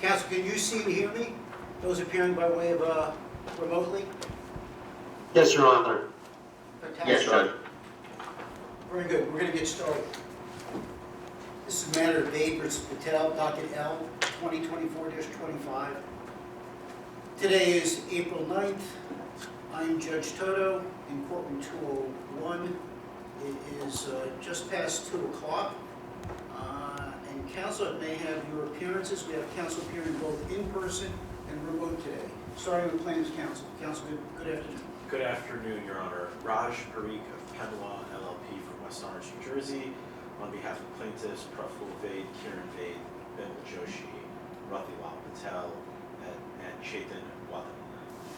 Council, can you see and hear me? Those appearing by way of remotely? Yes, Your Honor. Fantastic. Yes, Judge. Very good. We're going to get started. This is a matter of Dade versus Patel, docket L 2024-25. Today is April 9th. I'm Judge Toto in courtroom 201. It is just past 2 o'clock. And counsel may have your appearances. We have counsel appearing both in person and remote today. Starting with plaintiff's counsel. Counsel, good afternoon. Good afternoon, Your Honor. Raj Parikh of Penlaw LLP from West Orange, New Jersey, on behalf of plaintiffs Praful Vaid, Kiran Vaid, Bimble Joshi, Rathilal Patel, and Chetan Wathan.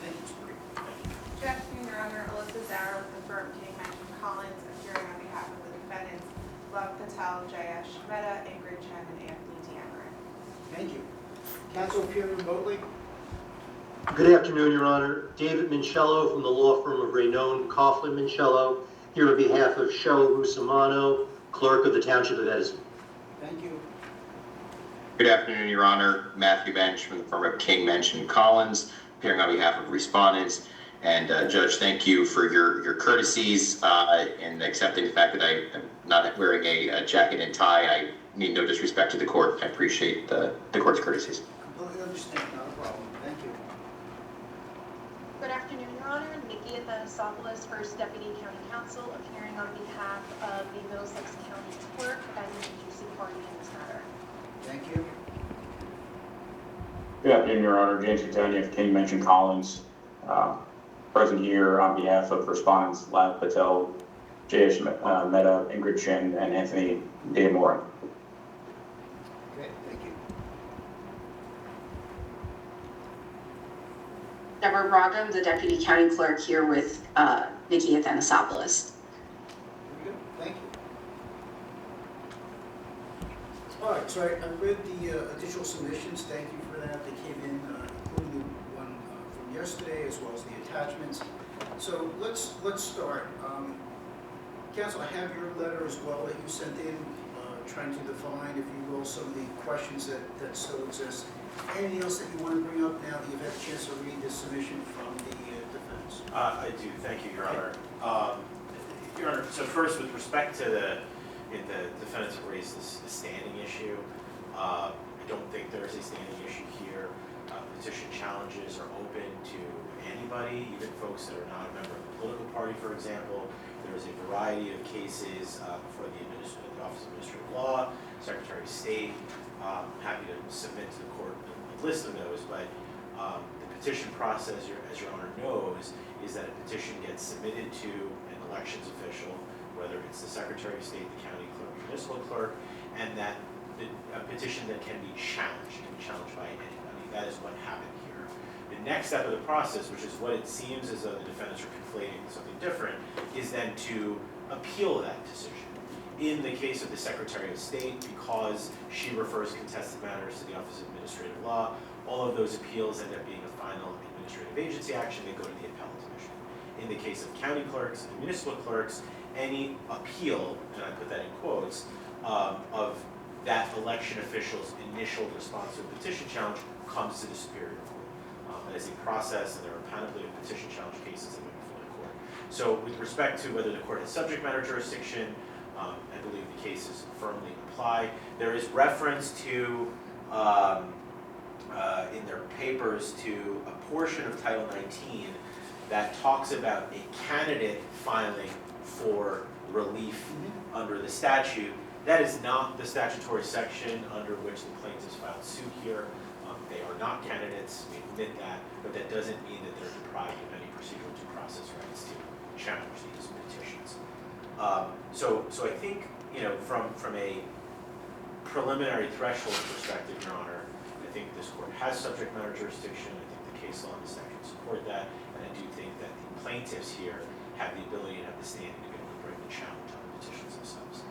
Thank you, Mr. Parikh. Good afternoon, Your Honor. Alyssa Zara with the firm King Mansion Collins, appearing on behalf of the defendants Love Patel, Jayesh Mehta, Ingrid Chen, and Anthony D'Amarin. Thank you. Counsel appearing remotely. Good afternoon, Your Honor. David Minchello from the law firm of Raynone Coughlin Minchello, here on behalf of Sho Rusamano, clerk of the Township of Edison. Thank you. Good afternoon, Your Honor. Matthew Bench from the firm of King Mention Collins, appearing on behalf of respondents. And Judge, thank you for your courtesies in accepting the fact that I am not wearing a jacket and tie. I mean no disrespect to the court. I appreciate the court's courtesies. Completely understand. Not a problem. Thank you. Good afternoon, Your Honor. Nikki Athanasopoulos, First Deputy County Counsel, appearing on behalf of the Middlesex County Clerk as an interested party in this matter. Thank you. Good afternoon, Your Honor. James Catania of King Mention Collins, present here on behalf of respondents Lav Patel, Jayesh Mehta, Ingrid Chen, and Anthony D'Amarin. Okay, thank you. Deborah Braga, the Deputy County Clerk, here with Nikki Athanasopoulos. Very good. Thank you. All right, so I read the additional submissions. Thank you for that. They came in, including the one from yesterday, as well as the attachments. So let's start. Counsel, I have your letter as well that you sent in, trying to define, if you will, some of the questions that still exist. Anything else that you want to bring up now that you've had a chance to read this submission from the defense? I do. Thank you, Your Honor. Your Honor, so first, with respect to the defendants have raised the standing issue. I don't think there is a standing issue here. Petition challenges are open to anybody, even folks that are not a member of the political party, for example. There is a variety of cases before the Office of Administrative Law, Secretary of State. Happy to submit to the court a list of those, but the petition process, as Your Honor knows, is that a petition gets submitted to an elections official, whether it's the Secretary of State, the county clerk, municipal clerk, and that a petition that can be challenged by anybody. That is what happened here. The next step of the process, which is what it seems as though the defendants are conflating with something different, is then to appeal that decision. In the case of the Secretary of State, because she refers contested matters to the Office of Administrative Law, all of those appeals end up being a final administrative agency action. They go to the appellate division. In the case of county clerks and municipal clerks, any appeal, and I put that in quotes, of that election official's initial response to a petition challenge comes to the Superior Court. That is a process, and there are a panoply of petition challenge cases that go before the court. So with respect to whether the court has subject matter jurisdiction, I believe the cases firmly apply. There is reference to, in their papers, to a portion of Title 19 that talks about a candidate filing for relief under the statute. That is not the statutory section under which the plaintiffs filed suit here. They are not candidates, we admit that, but that doesn't mean that they're deprived of any procedural due process rights to challenge these petitions. So I think, from a preliminary threshold perspective, Your Honor, I think this court has subject matter jurisdiction. I think the case law and the statute support that, and I do think that the plaintiffs here have the ability and have the standing to be able to bring the challenge on the petitions themselves.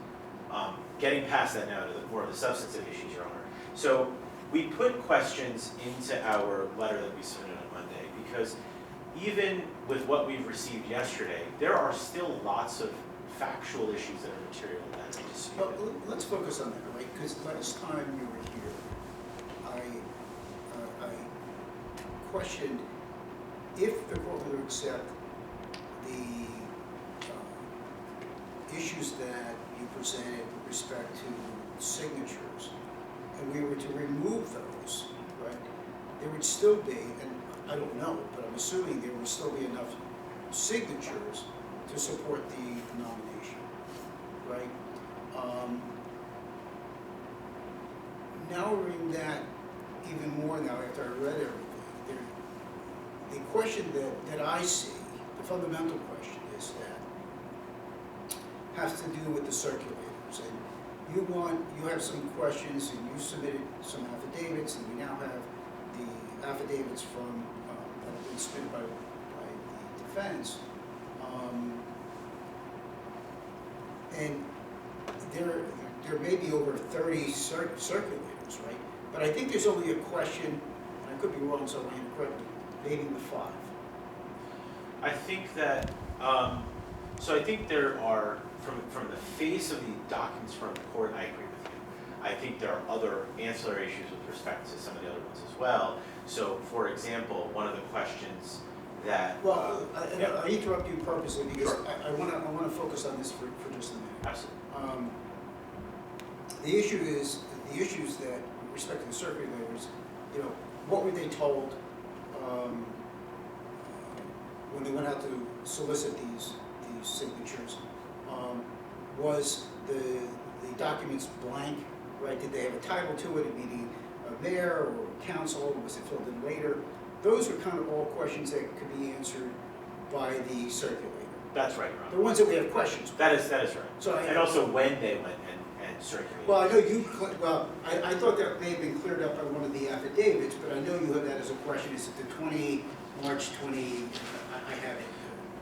Getting past that now to more of the substantive issues, Your Honor. So we put questions into our letter that we submitted on Monday because even with what we've received yesterday, there are still lots of factual issues that are material that are disputed. Well, let's focus on that, right? Because last time you were here, I I questioned if the court would accept the issues that you presented with respect to signatures, and we were to remove those, right, there would still be, and I don't know, but I'm assuming there would still be enough signatures to support the nomination, right? Narrowing that even more now after I read everything, the question that I see, the fundamental question is that has to do with the circulators. And you have some questions, and you submitted some affidavits, and we now have the affidavits from, that have been submitted by the defense. And there may be over 30 circulators, right? But I think there's only a question, and I could be wrong, so I want you to correct me, maybe the 5. I think that, so I think there are, from the face of the documents from the court, I agree with you. I think there are other ancillary issues with respect to some of the other ones as well. So, for example, one of the questions that... Well, yeah. I interrupt you purposely because Sure. I want to focus on this for just a minute. Absolutely. The issues that, with respect to the circulators, you know, what were they told when they went out to solicit these signatures? Was the documents blank, right? Did they have a title to it, meaning a mayor or council? Was it filled in later? Those are kind of all questions that could be answered by the circulator. That's right, Your Honor. The ones that we have questions. That is right. So And also when they went and circulated. Well, I know I thought that may have been cleared up by one of the affidavits, but I know you have that as a question. Is it the March 20, I have it.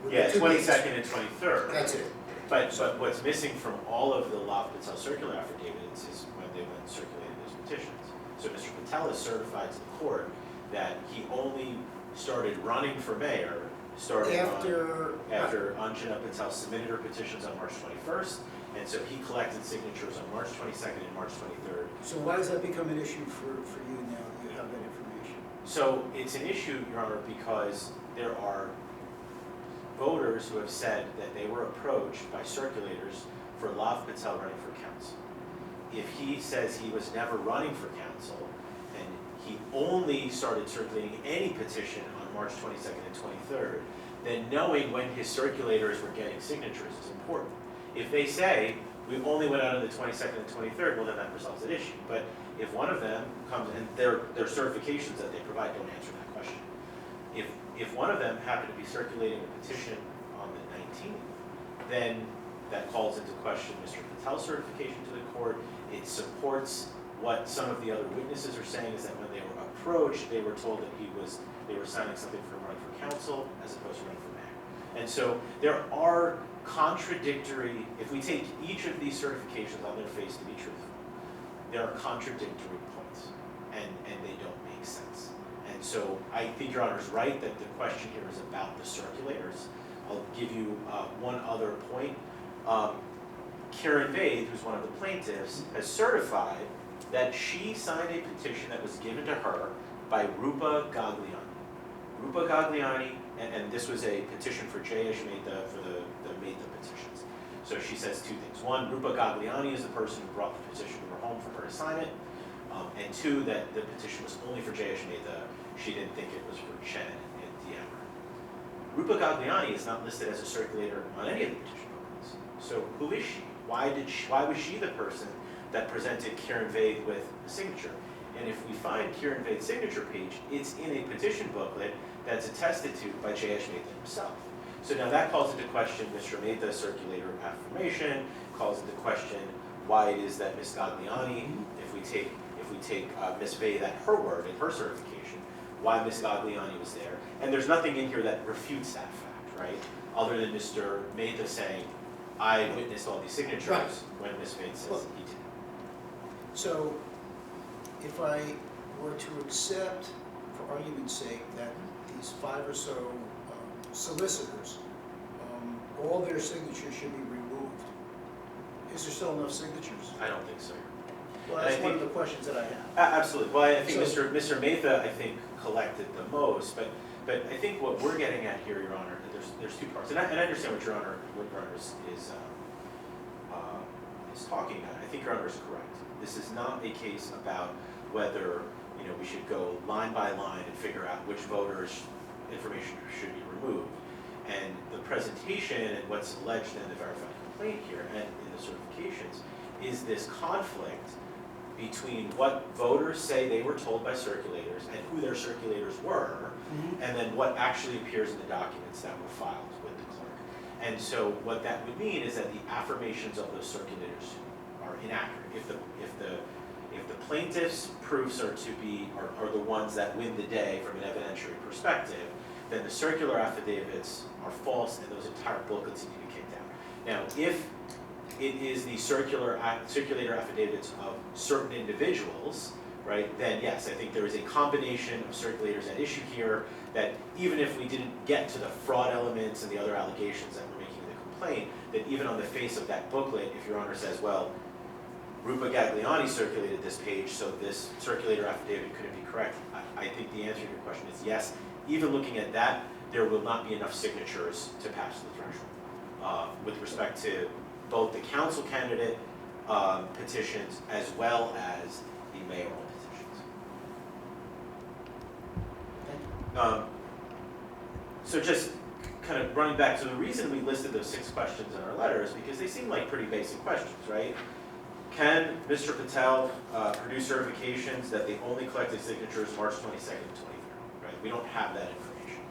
With the Yeah, 2 dates. 22nd and 23rd. That's it. But what's missing from all of the Law Patel circular affidavits is when they went and circulated those petitions. So Mr. Patel is certified to the court that he only started running for mayor after Anjana Patel submitted her petitions on March 21st, and so he collected signatures on March 22nd and March 23rd. So why does that become an issue for you now that you have that information? So it's an issue, Your Honor, because there are voters who have said that they were approached by circulators for Lav Patel running for council. If he says he was never running for council, and he only started circulating any petition on March 22nd and 23rd, then knowing when his circulators were getting signatures is important. If they say, we only went out on the 22nd and 23rd, well then that resolves that issue. But if one of them comes, and their certifications that they provide don't answer that question. If one of them happened to be circulating a petition on the 19th, then that calls into question Mr. Patel's certification to the court. It supports what some of the other witnesses are saying, is that when they were approached, they were told that they were signing something for running for council as opposed to running for mayor. And so there are contradictory, if we take each of these certifications on their face to be truthful, there are contradictory points, and they don't make sense. And so I think Your Honor's right that the question here is about the circulators. I'll give you one other point. Karen Vade, who's one of the plaintiffs, has certified that she signed a petition that was given to her by Rupa Gagliani. Rupa Gagliani, and this was a petition for Jayesh Mehta for the Mehta petitions. So she says 2 things. 1, Rupa Gagliani is the person who brought the petition to her home for her to sign it. And 2, that the petition was only for Jayesh Mehta. She didn't think it was for Chen and Diamond. Rupa Gagliani is not listed as a circulator on any of the petition documents. So who is she? Why was she the person that presented Karen Vade with a signature? And if we find Karen Vade's signature page, it's in a petition booklet that's attested to by Jayesh Mehta himself. So now that calls into question Mr. Mehta's circulator affirmation, calls into question why it is that Ms. Gagliani, if we take Ms. Vade at her word in her certification, why Ms. Gagliani was there. And there's nothing in here that refutes that fact, right? Other than Mr. Mehta saying, I witnessed all these signatures Right. when Ms. Vade says he did. So if I were to accept, for argument's sake, that these 5 or so solicitors, all their signatures should be removed, is there still enough signatures? I don't think so. Well, And I that's one think- of the questions that I have. Absolutely. Well, I think So- Mr. Matha, I think, collected the most, but I think what we're getting at here, Your Honor, there's two parts. And I understand what Your Honor is talking about. I think Your Honor is correct. This is not a case about whether, we should go line by line and figure out which voters' information should be removed. And the presentation and what's alleged in the verified complaint here and in the certifications is this conflict between what voters say they were told by circulators and who their circulators were, and then what actually appears in the documents that were filed with the clerk. And so what that would mean is that the affirmations of those circulators are inaccurate. If the plaintiff's proofs are the ones that win the day from an evidentiary perspective, then the circular affidavits are false and those entire booklets need to be kicked out. Now, if it is the circulator affidavits of certain individuals, right, then yes, I think there is a combination of circulators at issue here that even if we didn't get to the fraud elements and the other allegations that we're making in the complaint, that even on the face of that booklet, if Your Honor says, well, Rupa Gagliani circulated this page, so this circulator affidavit couldn't be correct, I think the answer to your question is yes. Even looking at that, there will not be enough signatures to pass the threshold with respect to both the council candidate petitions as well as the mayoral petitions. So just kind of running back to the reason we listed those 6 questions in our letter is because they seem like pretty basic questions, right? Can Mr. Patel produce certifications that they only collected signatures March 22nd and 23rd, right? We don't have that information.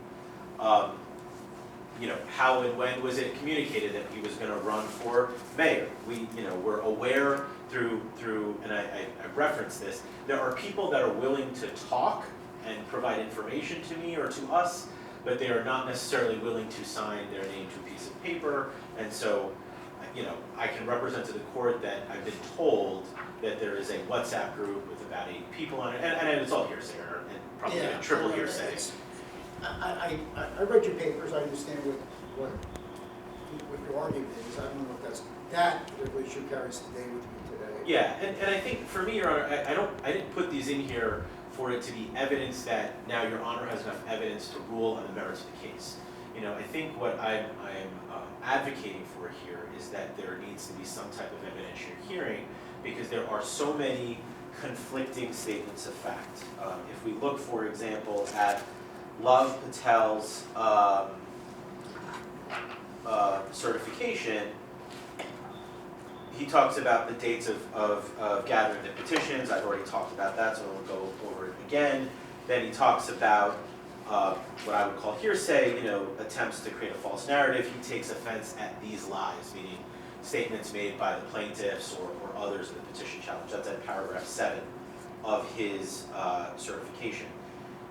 How and when was it communicated that he was going to run for mayor? We're aware through, and I referenced this, there are people that are willing to talk and provide information to me or to us, but they are not necessarily willing to sign their name to a piece of paper. And so, I can represent to the court that I've been told that there is a WhatsApp group with about 8 people on it, and it's all hearsay, and probably a triple hearsay. I read your papers, I understand what your argument is. I don't know if that's that particular issue carries today with you today. Yeah, and I think for me, Your Honor, I didn't put these in here for it to be evidence that now Your Honor has enough evidence to rule on the merits of the case. I think what I'm advocating for here is that there needs to be some type of evidentiary hearing because there are so many conflicting statements of fact. If we look, for example, at Love Patel's certification, he talks about the dates of gathering the petitions. I've already talked about that, so I won't go over it again. Then he talks about what I would call hearsay, attempts to create a false narrative. He takes offense at these lies, meaning statements made by the plaintiffs or others in the petition challenge. That's at paragraph 7 of his certification.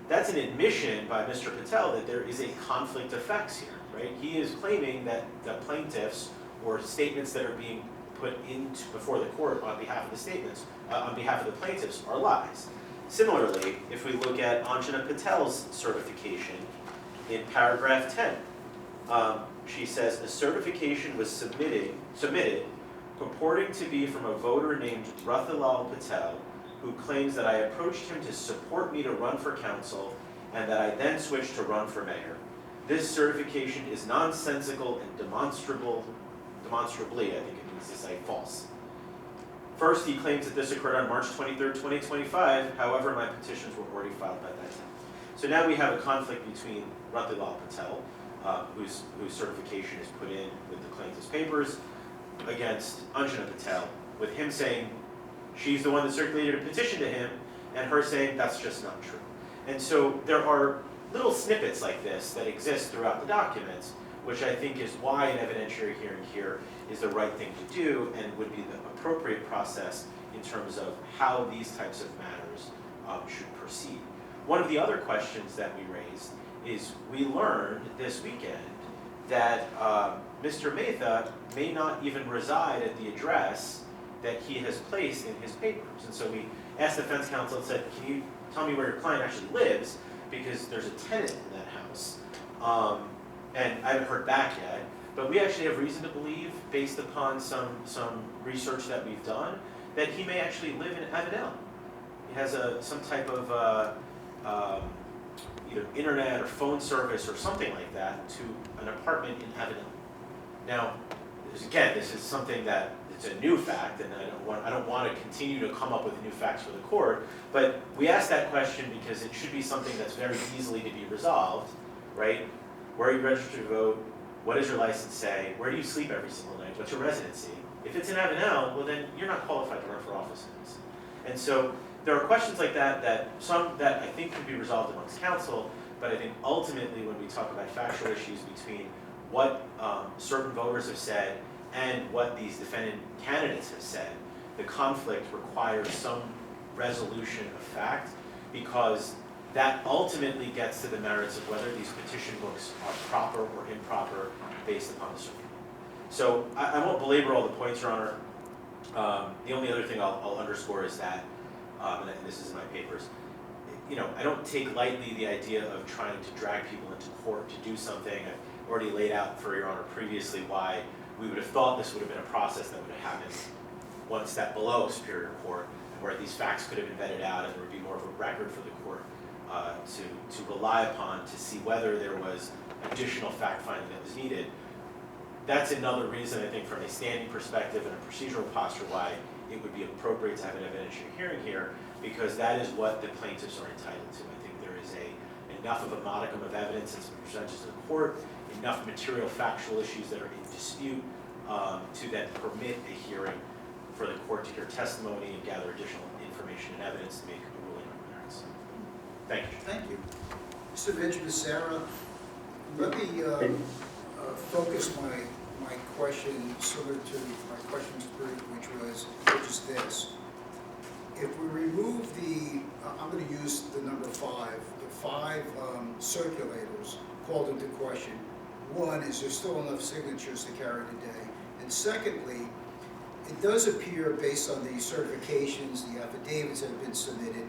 That's an admission by Mr. Patel that there is a conflict of facts here, right? He is claiming that the plaintiffs or statements that are being put into before the court on behalf of the statements, on behalf of the plaintiffs, are lies. Similarly, if we look at Anjana Patel's certification in paragraph 10, she says the certification was submitted purporting to be from a voter named Rathilal Patel, who claims that I approached him to support me to run for council and that I then switched to run for mayor. This certification is nonsensical and demonstrably, I think it means to say, false. First, he claims that this occurred on March 23rd, 2025. However, my petitions were already filed by that time. So now we have a conflict between Rathilal Patel, whose certification is put in with the plaintiff's papers, against Anjana Patel, with him saying she's the one that circulated a petition to him, and her saying that's just not true. And so there are little snippets like this that exist throughout the documents, which I think is why an evidentiary hearing here is the right thing to do and would be the appropriate process in terms of how these types of matters should proceed. One of the other questions that we raised is we learned this weekend that Mr. Matha may not even reside at the address that he has placed in his papers. And so we asked the defense counsel and said, can you tell me where your client actually lives? Because there's a tenant in that house. And I haven't heard back yet, but we actually have reason to believe, based upon some research that we've done, that he may actually live in Avenel. He has some type of either internet or phone service or something like that to an apartment in Avenel. Now, this is something that it's a new fact, and I don't want to continue to come up with new facts for the court, but we asked that question because it should be something that's very easily to be resolved, right? Where are you registered to vote? What does your license say? Where do you sleep every single night? What's your residency? If it's in Avenel, well then you're not qualified to run for office in this. And so there are questions like that some that I think can be resolved amongst counsel, but I think ultimately when we talk about factual issues between what certain voters have said and what these defendant candidates have said, the conflict requires some resolution of fact, because that ultimately gets to the merits of whether these petition books are proper or improper based upon the circuit. So I won't belabor all the points, Your Honor. The only other thing I'll underscore is that, and this is in my papers, I don't take lightly the idea of trying to drag people into court to do something. I've already laid out for Your Honor previously why we would have thought this would have been a process that would have happened one step below Superior Court, and where these facts could have been vetted out and there would be more of a record for the court to rely upon to see whether there was additional fact-finding that was needed. That's another reason, I think, from a standing perspective and a procedural posture, why it would be appropriate to have an evidentiary hearing here, because that is what the plaintiffs are entitled to. I think there is enough of a modicum of evidence that's been presented to the court, enough material factual issues that are in dispute to then permit a hearing for the court to hear testimony and gather additional information and evidence to make a ruling on the merits. Thank you. Thank you. Mr. Benjamin Sarah, let me focus my question similar to my questions which is this. If we remove I'm going to use the number 5, the 5 circulators called into question. One, is there still enough signatures to carry the day? And secondly, it does appear, based on the certifications, the affidavits that have been submitted,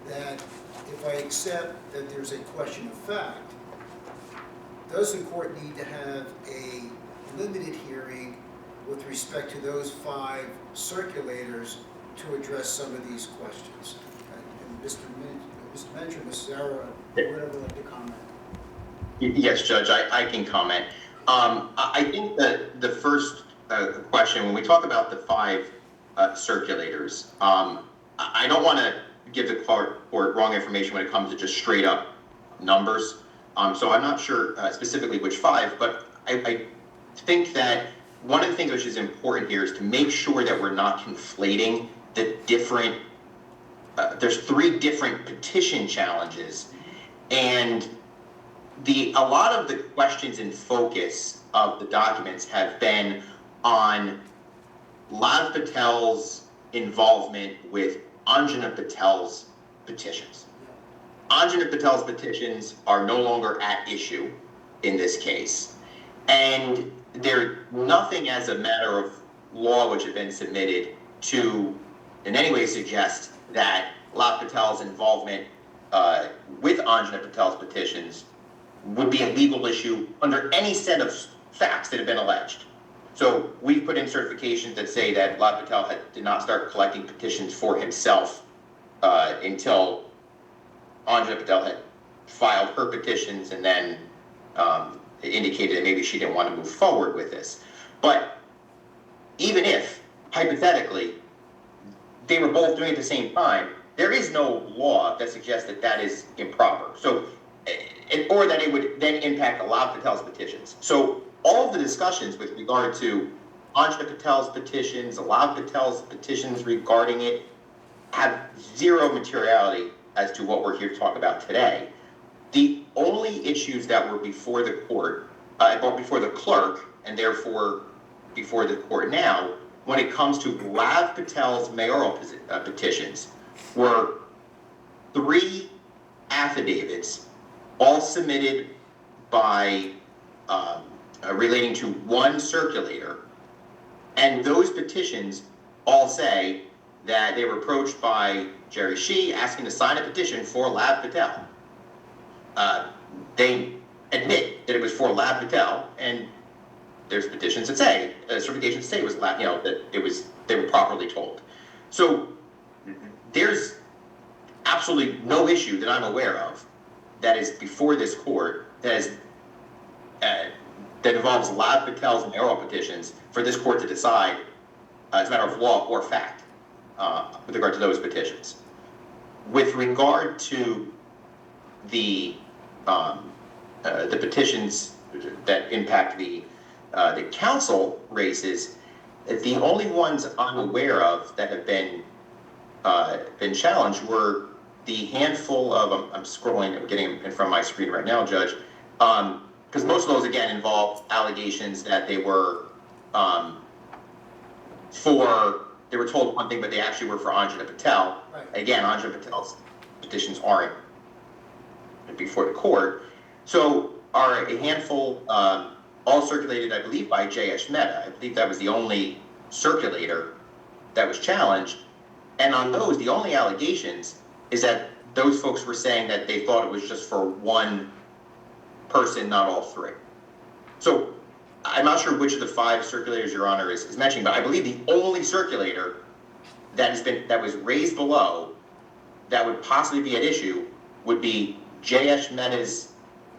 that if I accept that there's a question of fact, does the court need to have a limited hearing with respect to those 5 circulators to address some of these questions? And Mr. Mentor, Ms. Sarah, whatever would like to comment. Yes, Judge, I can comment. I think that the first question, when we talk about the 5 circulators, I don't want to give the court wrong information when it comes to just straight up numbers. So I'm not sure specifically which 5, but I think that one of the things which is important here is to make sure that we're not conflating the different, there's 3 different petition challenges, and a lot of the questions in focus of the documents have been on Lav Patel's involvement with Anjana Patel's petitions. Anjana Patel's petitions are no longer at issue in this case, and there's nothing as a matter of law which have been submitted to in any way suggest that Lav Patel's involvement with Anjana Patel's petitions would be a legal issue under any set of facts that have been alleged. So we've put in certifications that say that Lav Patel did not start collecting petitions for himself until Anjana Patel had filed her petitions, and then indicated that maybe she didn't want to move forward with this. But even if, hypothetically, they were both doing it at the same time, there is no law that suggests that that is improper. So, or that it would then impact Lav Patel's petitions. So all of the discussions with regard to Anjana Patel's petitions, Lav Patel's petitions regarding it, have zero materiality as to what we're here to talk about today. The only issues that were before the court, before the clerk, and therefore before the court now, when it comes to Lav Patel's mayoral petitions, were 3 affidavits, all submitted by relating to 1 circulator, and those petitions all say that they were approached by Jerry Shee asking to sign a petition for Lav Patel. They admit that it was for Lav Patel, and there's petitions that say, certifications say it was that they were properly told. So there's absolutely no issue that I'm aware of that is before this court that is that involves Lav Patel's mayoral petitions for this court to decide as a matter of law or fact with regard to those petitions. With regard to the petitions that impact the council races, the only ones I'm aware of that have been challenged were the handful of, I'm scrolling, I'm getting in front of my screen right now, Judge, because most of those, again, involve allegations that they were they were told one thing, but they actually were for Anjana Patel. Right. Again, Anjana Patel's petitions aren't before the court. So are a handful, all circulated, I believe, by J.S. Mehta. I believe that was the only circulator that was challenged. And on those, the only allegations is that those folks were saying that they thought it was just for one person, not all three. So I'm not sure which of the 5 circulators Your Honor is mentioning, but I believe the only circulator that was raised below that would possibly be at issue would be J.S. Mehta's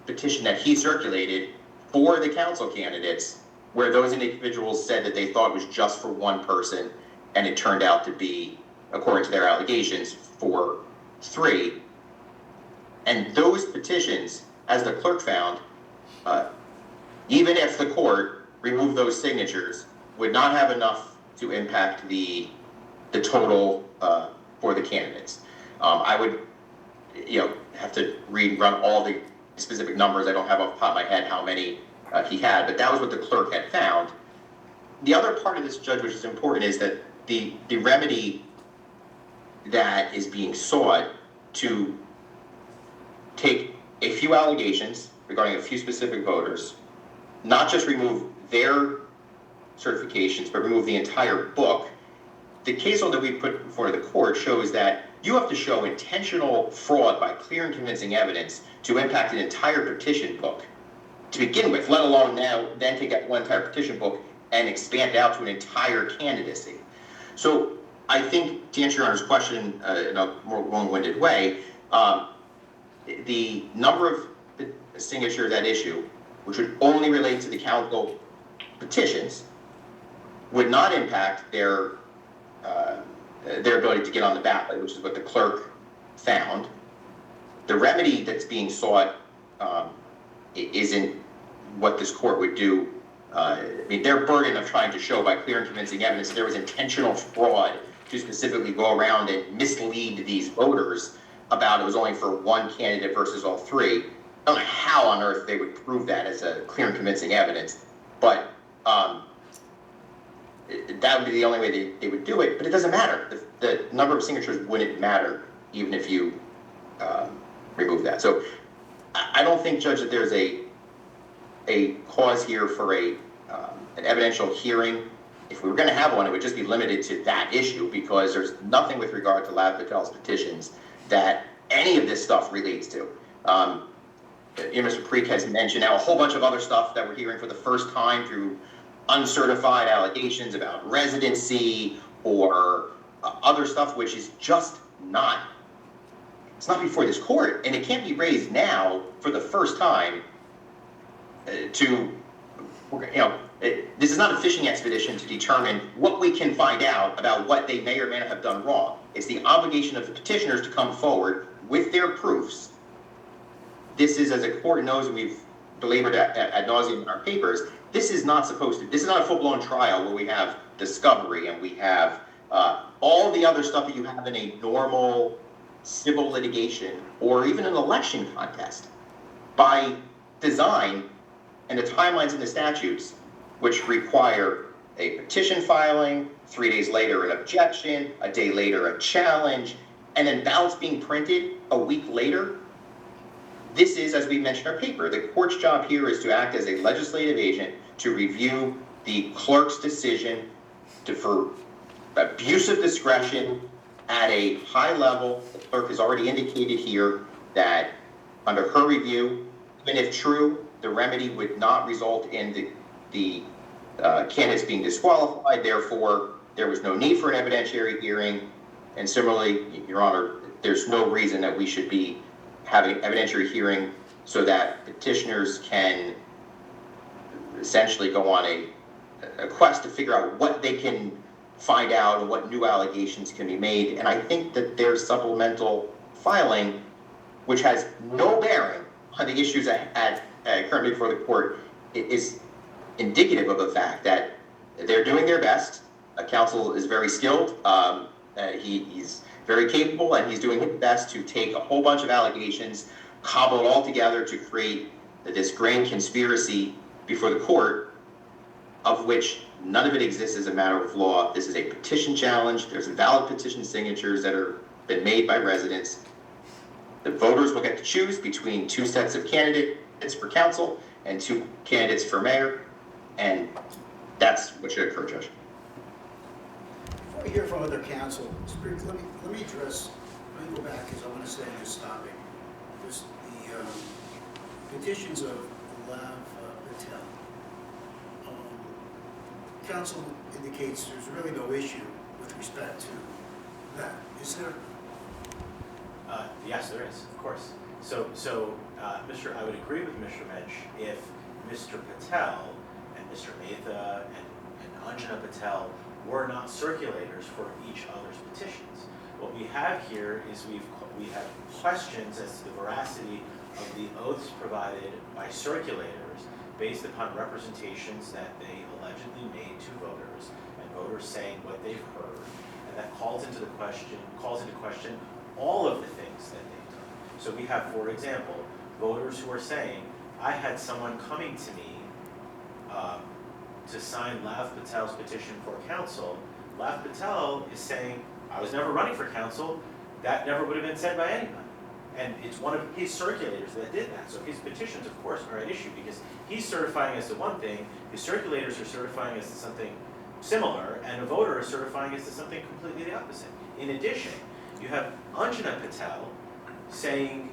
petition that he circulated for the council candidates, where those individuals said that they thought it was just for one person, and it turned out to be, according to their allegations, for 3. And those petitions, as the clerk found, even if the court removed those signatures, would not have enough to impact the total for the candidates. I would, have to run all the specific numbers. I don't have off the top of my head how many he had, but that was what the clerk had found. The other part of this, Judge, which is important, is that the remedy that is being sought to take a few allegations regarding a few specific voters, not just remove their certifications, but remove the entire book. The case law that we put before the court shows that you have to show intentional fraud by clear and convincing evidence to impact an entire petition book to begin with, let alone now then take that one entire petition book and expand it out to an entire candidacy. So I think, to answer Your Honor's question in a more long-winded way, the number of signatures at issue, which would only relate to the council petitions, would not impact their ability to get on the ballot, which is what the clerk found. The remedy that's being sought isn't what this court would do. Their burden of trying to show by clear and convincing evidence that there was intentional fraud to specifically go around and mislead these voters about it was only for one candidate versus all 3. I don't know how on earth they would prove that as a clear and convincing evidence, but that would be the only way they would do it. But it doesn't matter. The number of signatures wouldn't matter even if you remove that. So I don't think, Judge, that there's a cause here for an evidential hearing. If we were going to have one, it would just be limited to that issue, because there's nothing with regard to Lav Patel's petitions that any of this stuff relates to. Mr. Preek has mentioned now a whole bunch of other stuff that we're hearing for the first time through uncertified allegations about residency or other stuff, which is just not, it's not before this court, and it can't be raised now for the first time this is not a fishing expedition to determine what we can find out about what they may or may not have done wrong. It's the obligation of the petitioners to come forward with their proofs. This is, as the court knows, and we've belabored ad nauseum in our papers, this is not a full-blown trial where we have discovery and we have all the other stuff that you have in a normal civil litigation or even an election contest. By design, and the timelines in the statutes, which require a petition filing, 3 days later an objection, a day later a challenge, and then ballots being printed a week later. This is, as we mentioned in our paper, the court's job here is to act as a legislative agent to review the clerk's decision for abuse of discretion at a high level. The clerk has already indicated here that under her review, even if true, the remedy would not result in the candidates being disqualified. Therefore, there was no need for an evidentiary hearing. And similarly, Your Honor, there's no reason that we should be having an evidentiary hearing so that petitioners can essentially go on a quest to figure out what they can find out and what new allegations can be made. And I think that their supplemental filing, which has no bearing on the issues currently before the court, is indicative of the fact that they're doing their best. Counsel is very skilled. He's very capable, and he's doing his best to take a whole bunch of allegations, cobble it all together to create this grand conspiracy before the court, of which none of it exists as a matter of law. This is a petition challenge. There's valid petition signatures that are been made by residents. The voters will get to choose between two sets of candidates for council and two candidates for mayor, and that's what should occur, Judge. Before we hear from other council, let me address, let me go back because I want to stay on this topic. There's the petitions of Lav Patel. Council indicates there's really no issue with respect to that. Is there? Yes, there is, of course. So, I would agree with Mr. Mensch if Mr. Patel and Mr. Mehta and Anjana Patel were not circulators for each other's petitions. What we have here is we have questions as to the veracity of the oaths provided by circulators based upon representations that they allegedly made to voters, and voters saying what they've heard, and that calls into question all of the things that they've done. So we have, for example, voters who are saying, I had someone coming to me to sign Lav Patel's petition for council. Lav Patel is saying, I was never running for council. That never would have been said by anybody. And it's one of his circulators that did that. So his petitions, of course, are at issue because he's certifying as to one thing, his circulators are certifying as to something similar, and a voter is certifying as to something completely the opposite. In addition, you have Anjana Patel saying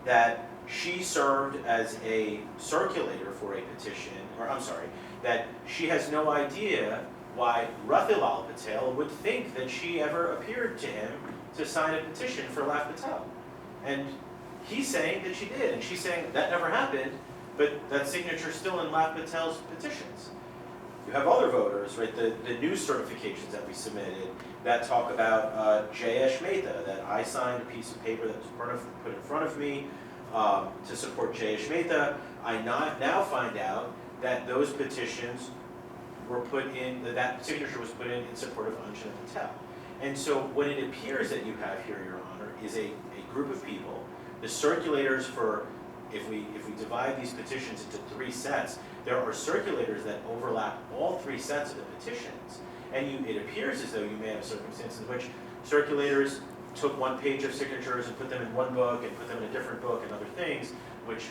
that she served as a circulator for a petition, that she has no idea why Rathilal Patel would think that she ever appeared to him to sign a petition for Lav Patel. And he's saying that she did, and she's saying that never happened, but that signature's still in Lav Patel's petitions. You have other voters, right, the news certifications that we submitted that talk about Jayesh Mehta, that I signed a piece of paper that was put in front of me to support Jayesh Mehta. I now find out that those petitions were put in, that signature was put in support of Anjana Patel. And so what it appears that you have here, Your Honor, is a group of people, the circulators for, if we divide these petitions into three sets, there are circulators that overlap all three sets of the petitions. And it appears as though you may have circumstances in which circulators took one page of signatures and put them in one book and put them in a different book and other things, which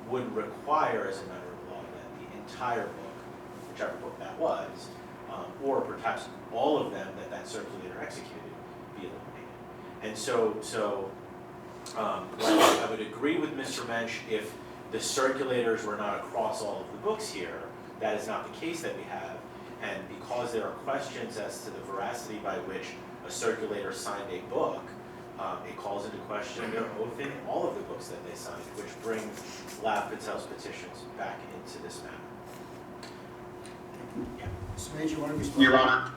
would require, as a matter of law, that the entire book, whichever book that was, or perhaps all of them that circulator executed, be eliminated. And so I would agree with Mr. Mensch if the circulators were not across all of the books here. That is not the case that we have. And because there are questions as to the veracity by which a circulator signed a book, it calls into question their oath in all of the books that they signed, which brings Lav Patel's petitions back into this matter. Yeah. Mr. Mayor, you want to respond? Your Honor.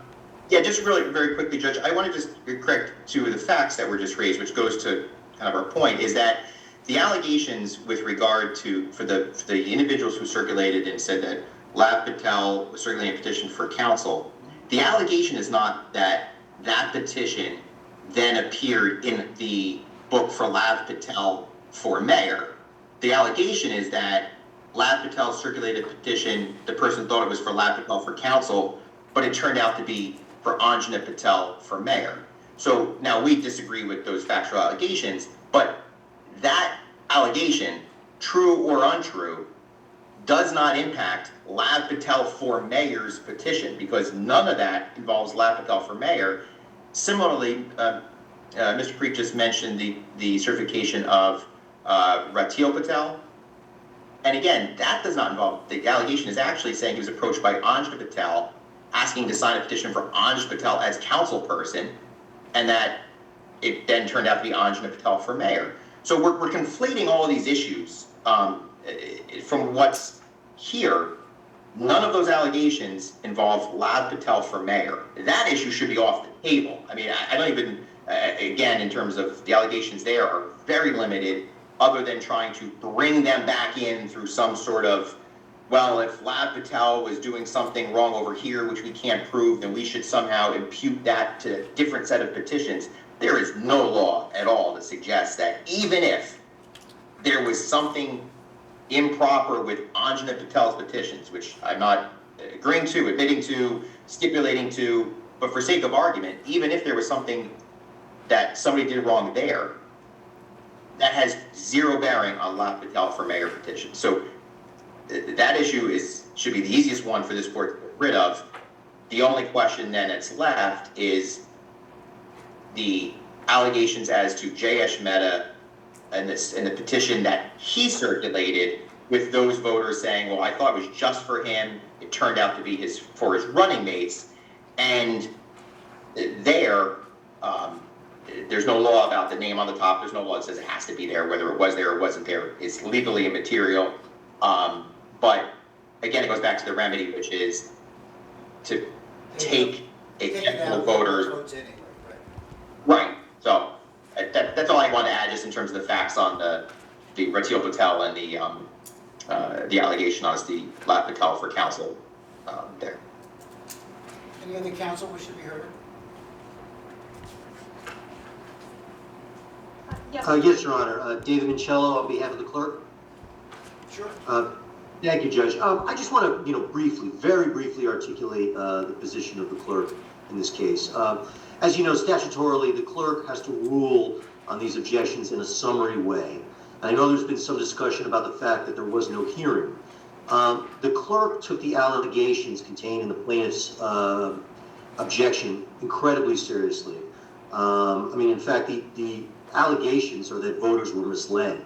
Yeah, just really very quickly, Judge, I want to just correct two of the facts that were just raised, which goes to kind of our point, is that the allegations with regard to, for the individuals who circulated and said that Lav Patel was circulating a petition for council, the allegation is not that that petition then appeared in the book for Lav Patel for mayor. The allegation is that Lav Patel circulated a petition, the person thought it was for Lav Patel for council, but it turned out to be for Anjana Patel for mayor. So now we disagree with those factual allegations, but that allegation, true or untrue, does not impact Lav Patel for mayor's petition, because none of that involves Lav Patel for mayor. Similarly, Mr. Preet just mentioned the certification of Ratil Patel. And again, that does not involve, the allegation is actually saying he was approached by Anjana Patel asking to sign a petition for Anj Patel as council person, and that it then turned out to be Anjana Patel for mayor. So we're conflating all of these issues from what's here. None of those allegations involve Lav Patel for mayor. That issue should be off the table. I mean, I don't even, again, in terms of the allegations there are very limited, other than trying to bring them back in through some sort of, well, if Lav Patel was doing something wrong over here, which we can't prove, then we should somehow impute that to a different set of petitions. There is no law at all that suggests that even if there was something improper with Anjana Patel's petitions, which I'm not agreeing to, admitting to, stipulating to, but for sake of argument, even if there was something that somebody did wrong there, that has zero bearing on Lav Patel for mayor petition. So that issue should be the easiest one for this board to get rid of. The only question then that's left is the allegations as to Jayesh Mehta and the petition that he circulated, with those voters saying, well, I thought it was just for him. It turned out to be for his running mates. And there's no law about the name on the top. There's no law that says it has to be there, whether it was there or wasn't there. It's legally immaterial. But again, it goes back to the remedy, which is to take a handful of voters. Votes anyway, Right. So that's all I want to add, just in terms of the facts on the Ratil Patel and the allegation on the Lav Patel for council there. Any other council wish to be heard? Yes. Yes, Your Honor. David Mincello on behalf of the clerk. Sure. Thank you, Judge. I just want to, very briefly articulate the position of the clerk in this case. As you know, statutorily, the clerk has to rule on these objections in a summary way. And I know there's been some discussion about the fact that there was no hearing. The clerk took the allegations contained in the plaintiff's objection incredibly seriously. In fact, the allegations are that voters were misled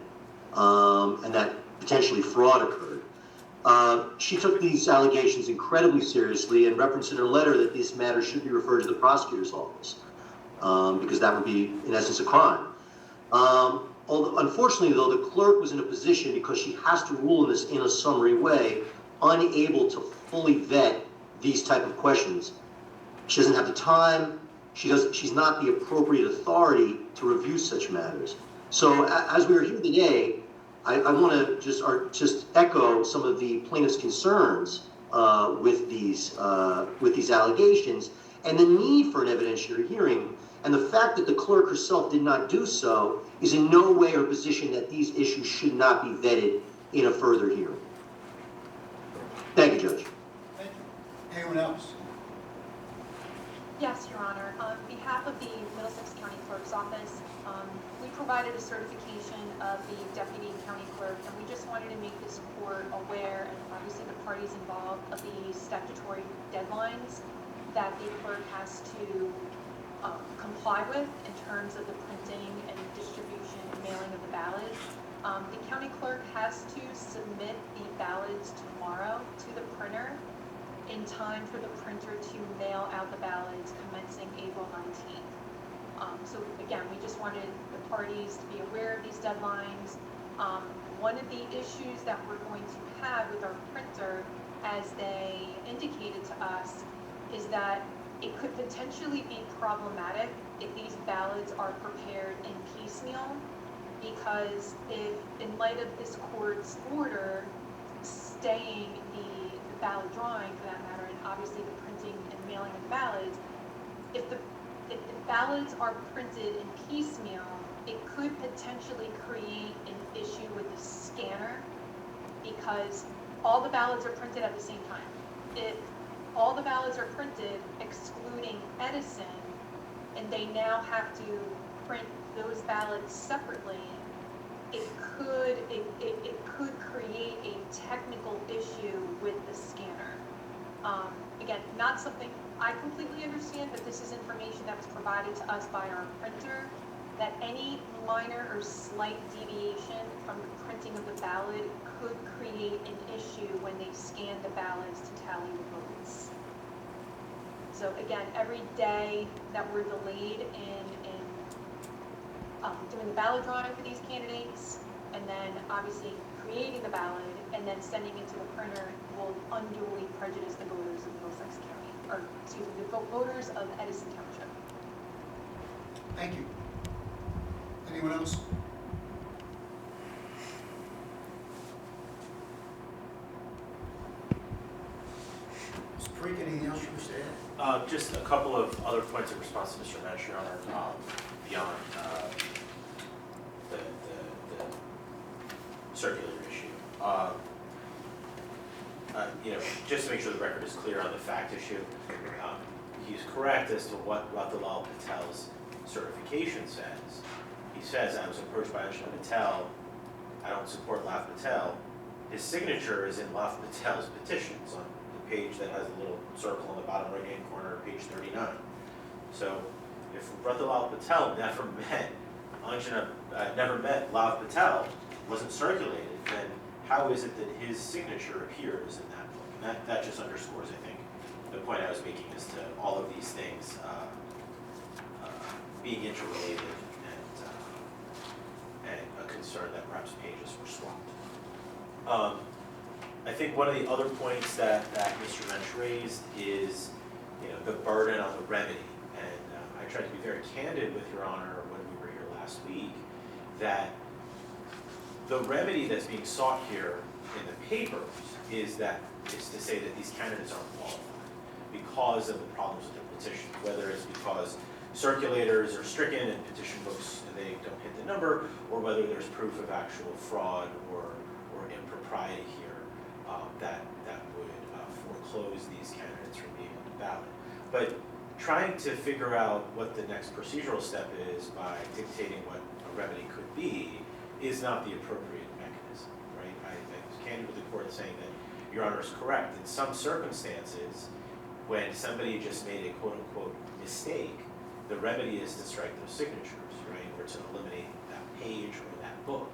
and that potentially fraud occurred. She took these allegations incredibly seriously and referenced in her letter that this matter should be referred to the prosecutor's office because that would be, in essence, a crime. Unfortunately, though, the clerk was in a position, because she has to rule in this in a summary way, unable to fully vet these type of questions. She doesn't have the time. She's not the appropriate authority to review such matters. So as we are here today, I want to just echo some of the plaintiff's concerns with these allegations and the need for an evidentiary hearing. And the fact that the clerk herself did not do so is in no way her position that these issues should not be vetted in a further hearing. Thank you, Judge. Thank you. Anyone else? Yes, Your Honor. On behalf of the Middlesex County Clerk's Office, we provided a certification of the Deputy County Clerk, and we just wanted to make this court aware, and obviously the parties involved, of the statutory deadlines that the clerk has to comply with in terms of the printing and distribution and mailing of the ballots. The county clerk has to submit the ballots tomorrow to the printer in time for the printer to mail out the ballots commencing April 19th. So again, we just wanted the parties to be aware of these deadlines. One of the issues that we're going to have with our printer, as they indicated to us, is that it could potentially be problematic if these ballots are prepared in piecemeal, because if, in light of this court's order staying the ballot drawing for that matter, and obviously the printing and mailing of the ballots, if the ballots are printed in piecemeal, it could potentially create an issue with the scanner, because all the ballots are printed at the same time. If all the ballots are printed excluding Edison, and they now have to print those ballots separately, it could create a technical issue with the scanner. Again, not something I completely understand, but this is information that was provided to us by our printer, that any minor or slight deviation from the printing of the ballot could create an issue when they scan the ballots to tally the votes. So again, every day that we're delayed in doing the ballot drawing for these candidates, and then obviously creating the ballot, and then sending it to the printer will unduly prejudice the voters of Middlesex County, or excuse me, the voters of Edison Township. Thank you. Anyone else? Mr. Parikh, anything else you wish to add? Just a couple of other points of response to Mr. Mensch, Your Honor, beyond the circular issue. Just to make sure the record is clear on the fact issue, he's correct as to what Ratilal Patel's certification says. He says, I was approached by Ajna Patel, I don't support Lav Patel. His signature is in Lav Patel's petitions on the page that has a little circle on the bottom right-hand corner, page 39. So if Ratilal Patel never met Lav Patel, wasn't circulated, then how is it that his signature appears in that book? And that just underscores, I think, the point I was making as to all of these things being interrelated and a concern that perhaps pages were swapped. I think one of the other points that Mr. Mensch raised is, the burden on the remedy. And I tried to be very candid with Your Honor when we were here last week, that the remedy that's being sought here in the papers is to say that these candidates aren't qualified because of the problems with their petitions, whether it's because circulators are stricken and petition books, they don't hit the number, or whether there's proof of actual fraud or impropriety here that would foreclose these candidates from being on the ballot. But trying to figure out what the next procedural step is by dictating what a remedy could be is not the appropriate mechanism, right? I was candid with the court saying that Your Honor is correct. In some circumstances, when somebody just made a quote-unquote mistake, the remedy is to strike those signatures, right? Or to eliminate that page or that book,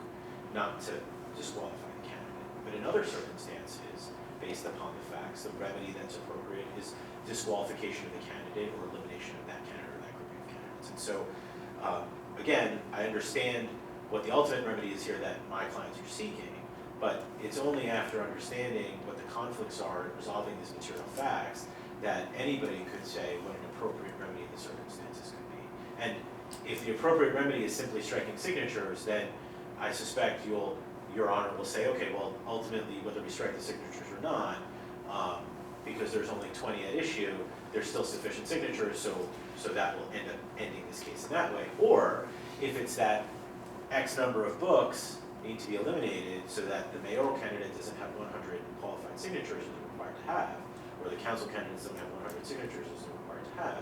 not to disqualify the candidate. But in other circumstances, based upon the facts, the remedy that's appropriate is disqualification of the candidate or elimination of that candidate or that group of candidates. And so, again, I understand what the ultimate remedy is here that my clients are seeking, but it's only after understanding what the conflicts are and resolving these material facts that anybody could say what an appropriate remedy in the circumstances could be. And if the appropriate remedy is simply striking signatures, then I suspect Your Honor will say, okay, well, ultimately, whether we strike the signatures or not, because there's only 20 at issue, there's still sufficient signatures, so that will end up ending this case in that way. Or if it's that X number of books need to be eliminated so that the mayoral candidate doesn't have 100 qualified signatures as they're required to have, or the council candidates don't have 100 signatures as they're required to have,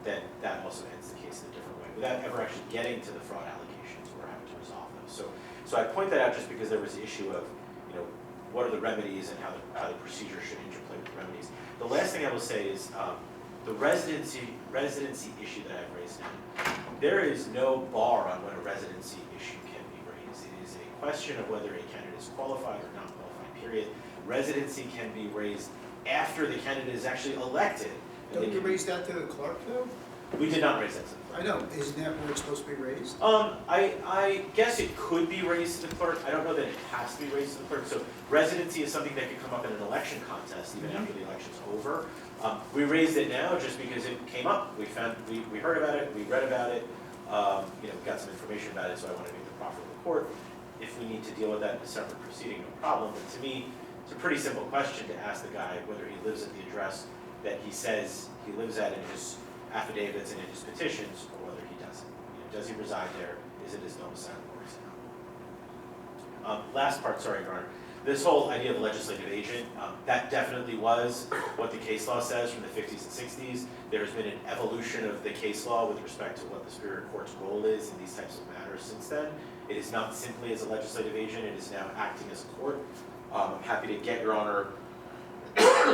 then that also ends the case in a different way, without ever actually getting to the fraud allegations or having to resolve those. So I point that out just because there was the issue of, what are the remedies and how the procedure should interplay with the remedies. The last thing I will say is the residency issue that I've raised now. There is no bar on when a residency issue can be raised. It is a question of whether a candidate is qualified or not qualified, period. Residency can be raised after the candidate is actually elected. Don't you raise that to the clerk, though? We did not raise that to the clerk. I know, isn't that where it's supposed to be raised? I guess it could be raised to the clerk. I don't know that it has to be raised to the clerk. So residency is something that could come up in an election contest even after the election's over. We raised it now just because it came up. We heard about it, we read about it, got some information about it, so I want to make the proper report. If we need to deal with that in a separate proceeding, no problem. But to me, it's a pretty simple question to ask the guy whether he lives at the address that he says he lives at in his affidavits and in his petitions, or whether he doesn't. Does he reside there? Is it his domicile, or is it not? Last part, sorry, Your Honor. This whole idea of a legislative agent, that definitely was what the case law says from the 50s and 60s. There has been an evolution of the case law with respect to what the Superior Court's role is in these types of matters since then. It is not simply as a legislative agent, it is now acting as a court. I'm happy to get Your Honor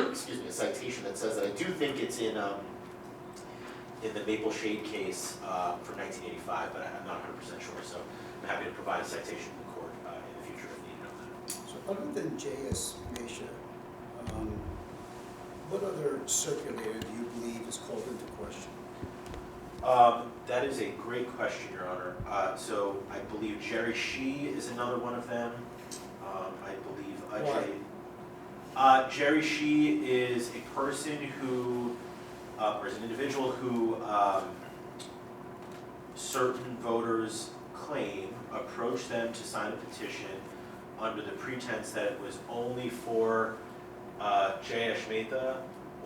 excuse me, a citation that says that. I do think it's in the Maple Shade case from 1985, but I'm not 100% sure, so I'm happy to provide a citation to the court in the future if needed on that. So other than J.S. Mesha, What other circulator do you believe is called into question? That is a great question, Your Honor. So I believe Jerry Shee is another one of them. I believe Jerry Shee is a person who, or is an individual who certain voters claim approached them to sign a petition under the pretense that it was only for J.S. Mehta,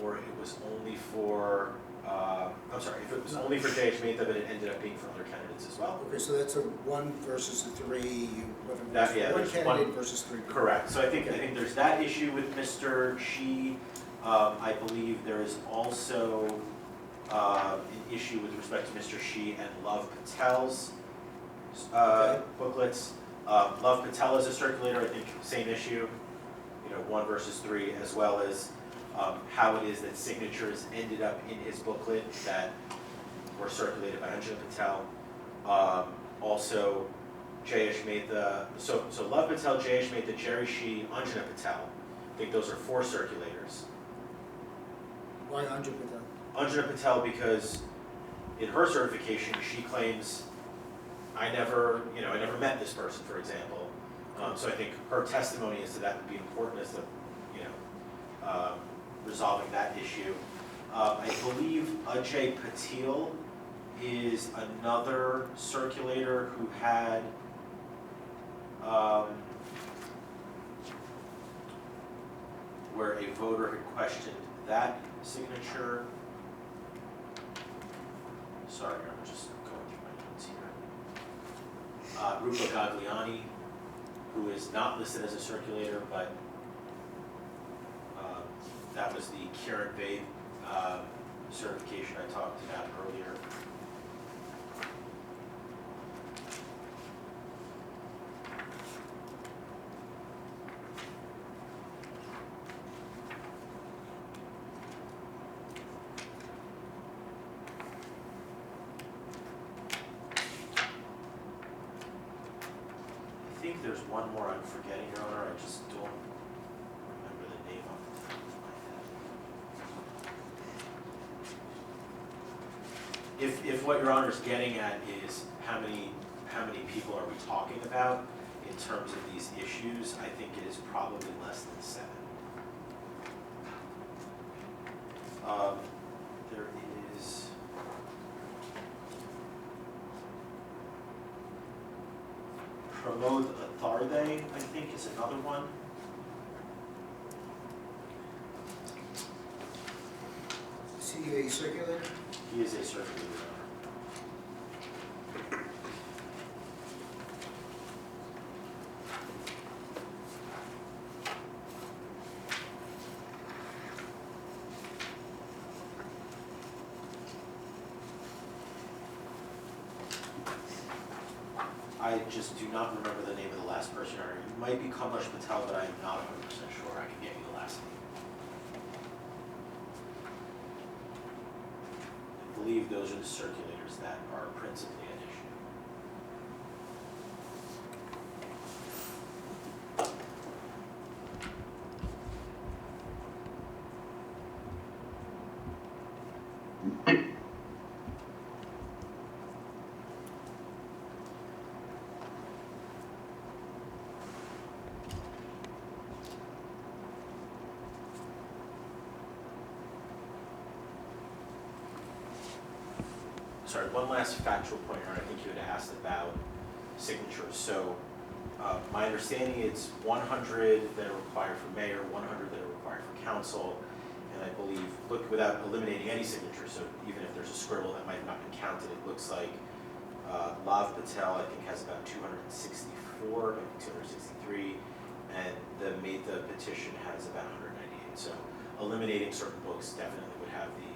or it was only for, if it was only for J.S. Mehta, but it ended up being for other candidates as well. Okay, so that's a 1 versus a 3, whether That- yeah, it's one there's candidate one- versus 3. Correct, so I think there's that issue with Mr. Shee. I believe there is also an issue with respect to Mr. Shee and Love Patel's Okay. booklets. Love Patel is a circulator, I think same issue, 1 versus 3, as well as how it is that signatures ended up in his booklet that were circulated by Anjana Patel. Also, J.S. Mehta, so Love Patel, J.S. Mehta, Jerry Shee, Anjana Patel. I think those are 4 circulators. Why 100 with them? Anjana Patel, because in her certification, she claims, I never met this person, for example. So I think her testimony as to that would be important as to, resolving that issue. I believe Ajay Patil is another circulator who had, where a voter had questioned that signature. Sorry, I'm just going through my notes here. Rupa Gagliani, who is not listed as a circulator, but that was the Kieran Vade certification I talked about earlier. I think there's one more I'm forgetting, Your Honor, I just don't remember the name off the top of my head. If what Your Honor's getting at is how many people are we talking about in terms of these issues, I think it is probably less than 7. There is Pramod Atharde, I think, is another one. Is he a circulator? He is a circulator. I just do not remember the name of the last person. It might be Kamlesh Patel, but I'm not 100% sure. I can get you the last name. I believe those are the circulators that are principally at issue. Sorry, one last factual point here. I think you had asked about signatures. So my understanding it's 100 that are required for mayor, 100 that are required for council, and I believe, look, without eliminating any signature, so even if there's a scribble that might not be counted, it looks like Lav Patel, I think, has about 264, maybe 263, and the Mehta petition has about 198. So eliminating certain books definitely would have the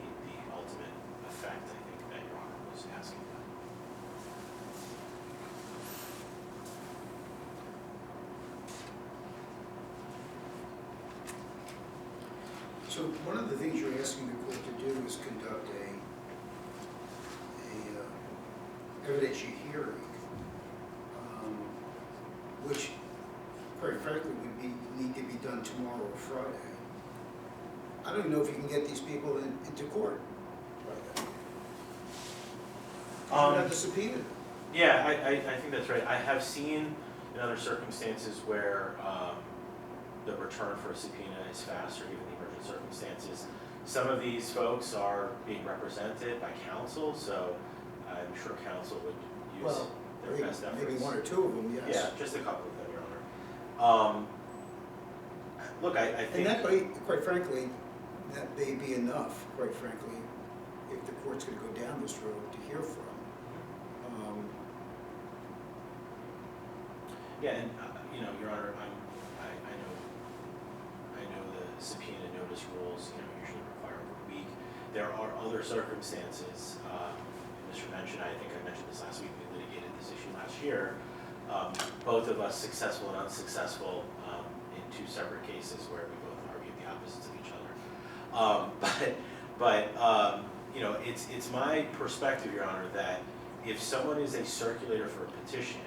ultimate effect, I think, that Your Honor was asking about. So one of the things you're asking the court to do is conduct a evidentiary hearing, which, quite frankly, would need to be done tomorrow or Friday. I don't even know if you can get these people into court. You would have to subpoena them. Yeah, I think that's right. I have seen in other circumstances where the return for a subpoena is faster, given the emergent circumstances. Some of these folks are being represented by counsel, so I'm sure counsel would use Well, their best efforts. maybe one or two of them, yes. Yeah, just a couple of them, Your Honor. Look, I And think. that may, quite frankly, that may be enough, quite frankly, if the court's gonna go down this road to hear from. Yeah, and, you know, Your Honor, I know the subpoena notice rules, you know, usually require a week. There are other circumstances, Mr. mentioned, I think I mentioned this last week, we litigated this issue last year. Both of us successful and unsuccessful in two separate cases where we both argued the opposites of each other. You know, it's my perspective, Your Honor, that if someone is a circulator for a petition,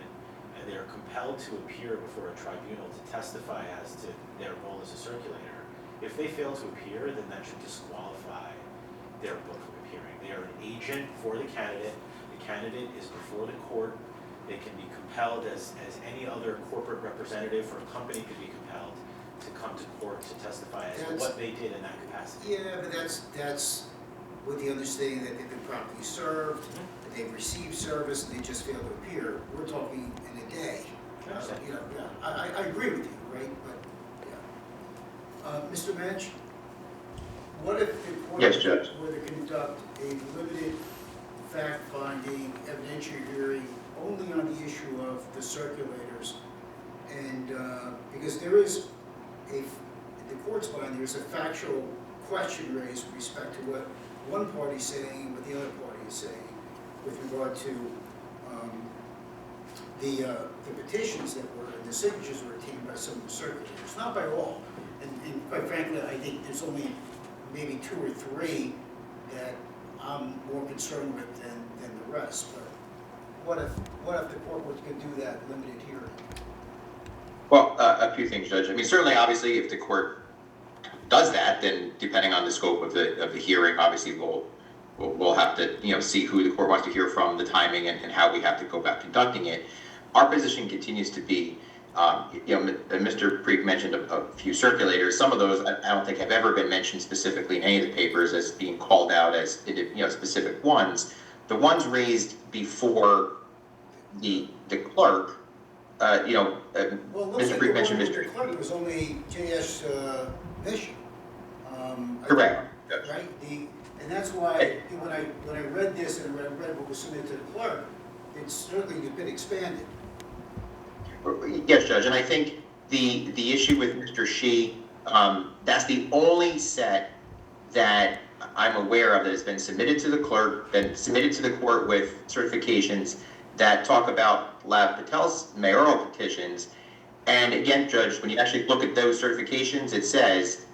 and they are compelled to appear before a tribunal to testify as to their role as a circulator, if they fail to appear, then that should disqualify their book from appearing. They are an agent for the candidate. The candidate is before the court. They can be compelled, as any other corporate representative for a company could be compelled to come to court to testify as to what they did in that capacity. Yeah, but that's with the understanding that they've been properly served, that they've received service, and they just failed to appear. We're talking in a day. You know, yeah, I agree with you, right? But, yeah. Mr. Mensch, what if the court Yes, Judge. were to conduct a limited fact-finding evidentiary hearing only on the issue of the circulators? And because there is in the court's mind, there's a factual question raised with respect to what one party is saying and what the other party is saying with regard to the petitions that were, the signatures were obtained by some of the circulators, not by all. And quite frankly, I think there's only maybe 2 or 3 that I'm more concerned with than the rest. But what if the court was going to do that limited hearing? Well, a few things, Judge. I mean, certainly, obviously, if the court does that, then depending on the scope of the hearing, obviously, we'll have to, see who the court wants to hear from, the timing, and how we have to go about conducting it. Our position continues to be, Mr. Preek mentioned a few circulators. Some of those I don't think have ever been mentioned specifically in any of the papers as being called out as, specific ones. The ones raised before the clerk, Well, it looks Mr. like Preek mentioned the Mr. clerk was only J.S. Mission. Correct. Right? And that's why when I read this and read what was submitted to the clerk, it's certainly been expanded. Yes, Judge, and I think the issue with Mr. Shi, that's the only set that I'm aware of that has been submitted to the clerk, been submitted to the court with certifications that talk about Lav Patel's mayoral petitions. And again, Judge, when you actually look at those certifications, it says,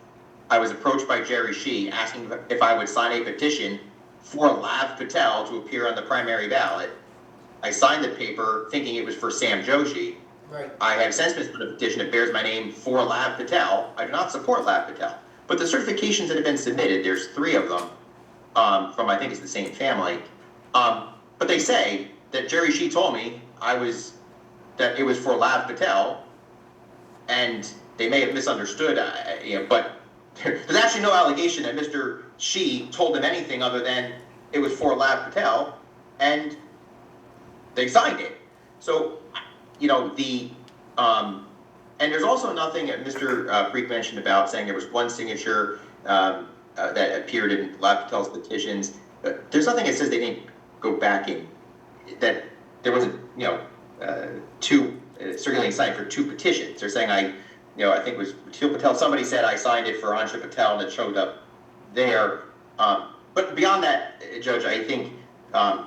I was approached by Jerry Shi asking if I would sign a petition for Lav Patel to appear on the primary ballot. I signed the paper thinking it was for Sam Joshi. Right. I have since been put a petition that bears my name for Lav Patel. I do not support Lav Patel. But the certifications that have been submitted, there's 3 of them from, I think it's the same family. But they say that Jerry Shi told me that it was for Lav Patel, and they may have misunderstood, but there's actually no allegation that Mr. Shi told them anything other than it was for Lav Patel, and they signed it. So, and there's also nothing that Mr. Preek mentioned about saying there was one signature that appeared in Lav Patel's petitions. There's nothing that says they didn't go back in, that there wasn't, 2 circulating signed for 2 petitions. They're saying I think it was Teal Patel, somebody said I signed it for Ansha Patel and it showed up there. But beyond that, Judge, I think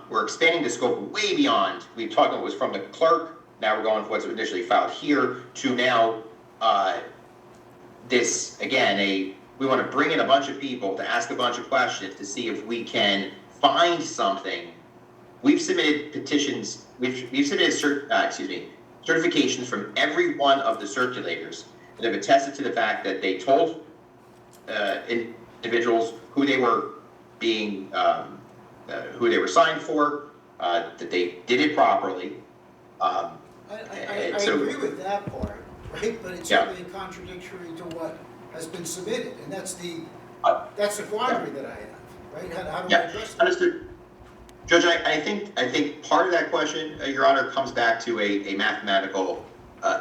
we're expanding the scope way beyond. We've talked about what was from the clerk. Now we're going for what's initially filed here to now this, again, we want to bring in a bunch of people to ask a bunch of questions to see if we can find something. We've submitted petitions, we've submitted certifications from every one of the circulators that have attested to the fact that they told individuals, who they were being, who they were signed for, that they did it properly. I And so- agree with that part, right? But it's Yeah. certainly contradictory to what has been submitted, and that's the Uh, quandary that I have, right? How do I Yeah, address that? understood. Judge, I think part of that question, Your Honor, comes back to a mathematical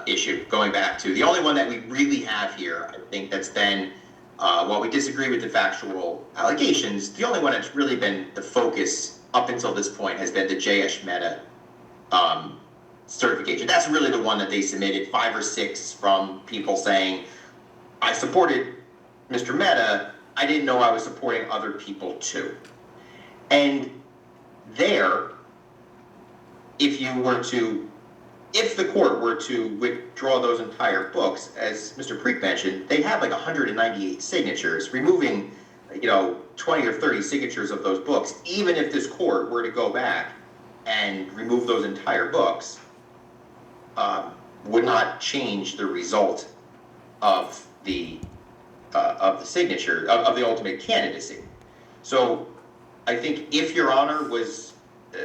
issue, going back to the only one that we really have here. I think that's been, while we disagree with the factual allegations, the only one that's really been the focus up until this point has been the JS Meta certification. That's really the one that they submitted, 5 or 6 from people saying, I supported Mr. Meta, I didn't know I was supporting other people too. And there, if the court were to withdraw those entire books, as Mr. Preek mentioned, they have like 198 signatures, removing, 20 or 30 signatures of those books. Even if this court were to go back and remove those entire books, would not change the result of the signature of the ultimate candidacy. So I think if Your Honor was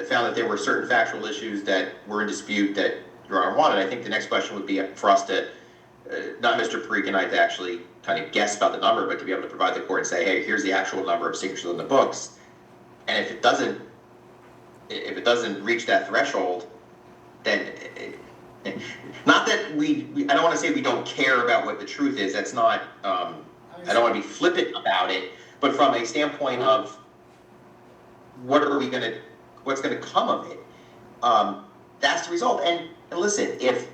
found that there were certain factual issues that were in dispute that Your Honor wanted, I think the next question would be for us to, not Mr. Parikh and I to actually kind of guess about the number, but to be able to provide the court and say, hey, here's the actual number of signatures in the books. And if it doesn't reach that threshold, then not that I don't want to say we don't care about what the truth is. That's not, I don't want to be flippant about it, but from a standpoint of what's going to come of it, that's the result. And listen, if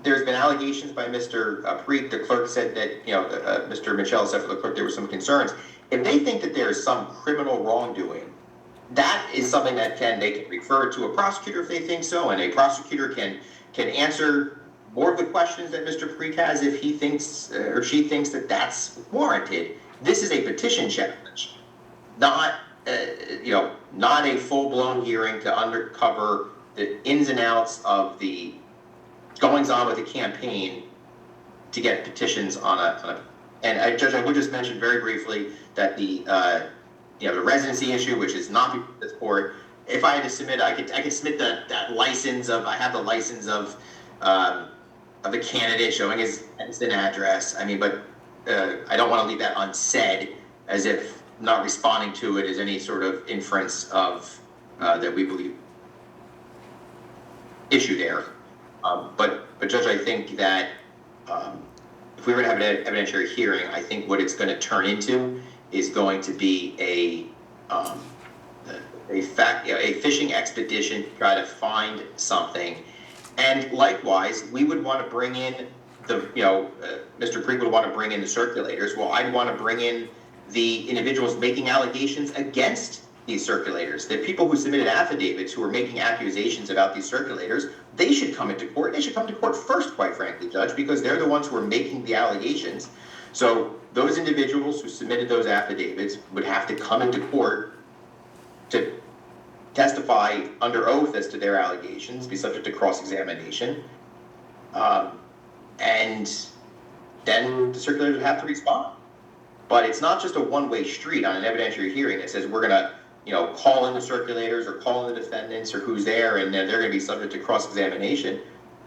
there's been allegations by Mr. Parikh, the clerk said that, Mr. Michel said for the clerk there were some concerns. If they think that there is some criminal wrongdoing, that is something that they can refer to a prosecutor if they think so, and a prosecutor can answer more of the questions that Mr. Parikh has if he thinks or she thinks that that's warranted. This is a petition challenge, not a full-blown hearing to uncover the ins and outs of the goings-on with the campaign to get petitions on a. And Judge, I would just mention very briefly that the residency issue, which is not before this court. If I had to submit, I could submit that license of. I have the license of the candidate showing his Edison address. I mean, but I don't want to leave that unsaid, as if not responding to it is any sort of inference of that we believe issue there. But Judge, I think that if we were to have an evidentiary hearing, I think what it's going to turn into is going to be a fishing expedition to try to find something. And likewise, we would want to bring in Mr. Parikh would want to bring in the circulators. Well, I'd want to bring in the individuals making allegations against these circulators. The people who submitted affidavits who are making accusations about these circulators, they should come into court. They should come to court first, quite frankly, Judge, because they're the ones who are making the allegations. So those individuals who submitted those affidavits would have to come into court to testify under oath as to their allegations, be subject to cross-examination, and then the circulators would have to respond. But it's not just a one-way street on an evidentiary hearing that says we're going to, call in the circulators or call in the defendants or who's there, and then they're going to be subject to cross-examination.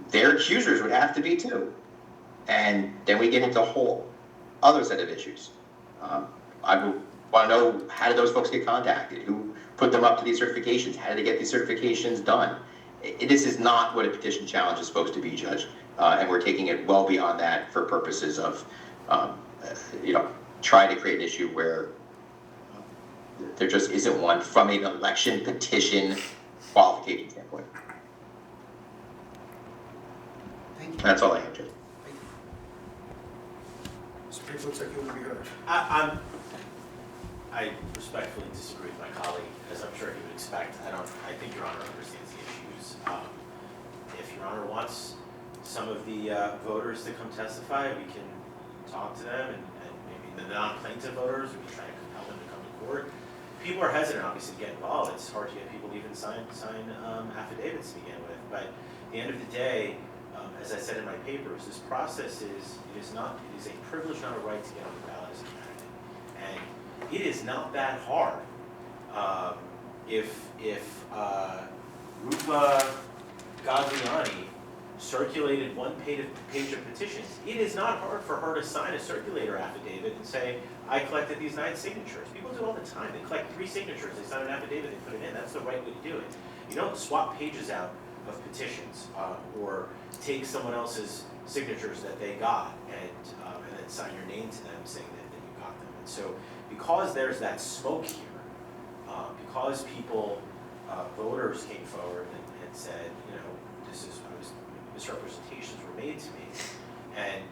Their accusers would have to be too. And then we get into a whole other set of issues. I would want to know, how did those folks get contacted? Who put them up to these certifications? How did they get these certifications done? This is not what a petition challenge is supposed to be, Judge. And we're taking it well beyond that for purposes of, trying to create an issue where there just isn't one from an election petition qualification standpoint. Thank you. That's all I have, Judge. Mr. Parikh, looks like you want to be heard. I respectfully disagree with my colleague, as I'm sure he would expect. I think Your Honor understands the issues. If Your Honor wants some of the voters to come testify, we can talk to them, and maybe the non-plaintiff voters, we can try to compel them to come to court. People are hesitant, obviously, to get involved. It's hard to get people to even sign affidavits to begin with. But at the end of the day, as I said in my papers, this process is a privilege, not a right, to get on the ballot as a candidate. And it is not that hard. If Rupa Gagliani circulated one page of petitions, it is not hard for her to sign a circulator affidavit and say, I collected these 9 signatures. People do it all the time. They collect 3 signatures, they sign an affidavit, they put it in. That's the right way to do it. You don't swap pages out of petitions or take someone else's signatures that they got and then sign your name to them saying that you got them. And so because there's that smoke here, because people, voters came forward and said, you know, misrepresentations were made to me, and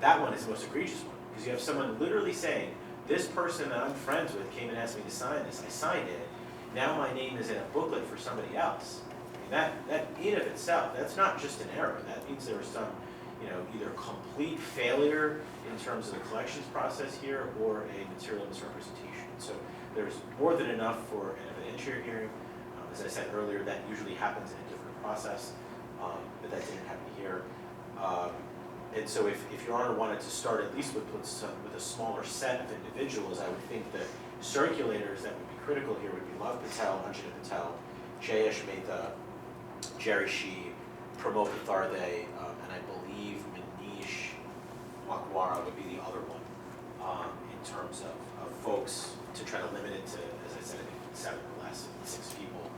that one is the most egregious one, because you have someone literally saying, this person that I'm friends with came and asked me to sign this, I signed it, now my name is in a booklet for somebody else. I mean, that in of itself, that's not just an error, that means there was some, you know, either complete failure in terms of the collections process here or a material misrepresentation. So there's more than enough for an evidentiary hearing. As I said earlier, that usually happens in a different process, but that didn't happen here. And so if Your Honor wanted to start at least with a smaller set of individuals, I would think that circulators that would be critical here would be Love Patel, Anjana Patel, Jayesh Mehta, Jerry Shee, Pramod Patharde, and I believe Manish Makwara would be the other one, in terms of folks to try to limit it to, as I said, I think 7 or less, 6 people,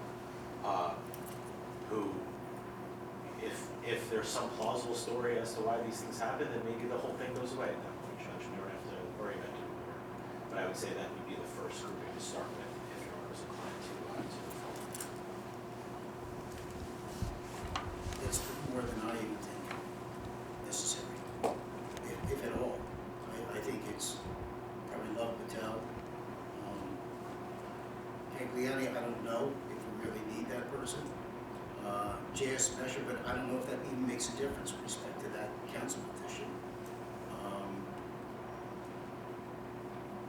who, if there's some plausible story as to why these things happen, then maybe the whole thing goes away at that point, Judge, and you don't have to worry about it anymore. But I would say that would be the first grouping to start with, if Your Honor is inclined to move forward. That's more than I even think necessary, if at all. I think it's probably Love Patel. Gagliani, I don't know if we really need that person. J.S. Mesher, but I don't know if that even makes a difference with respect to that council petition.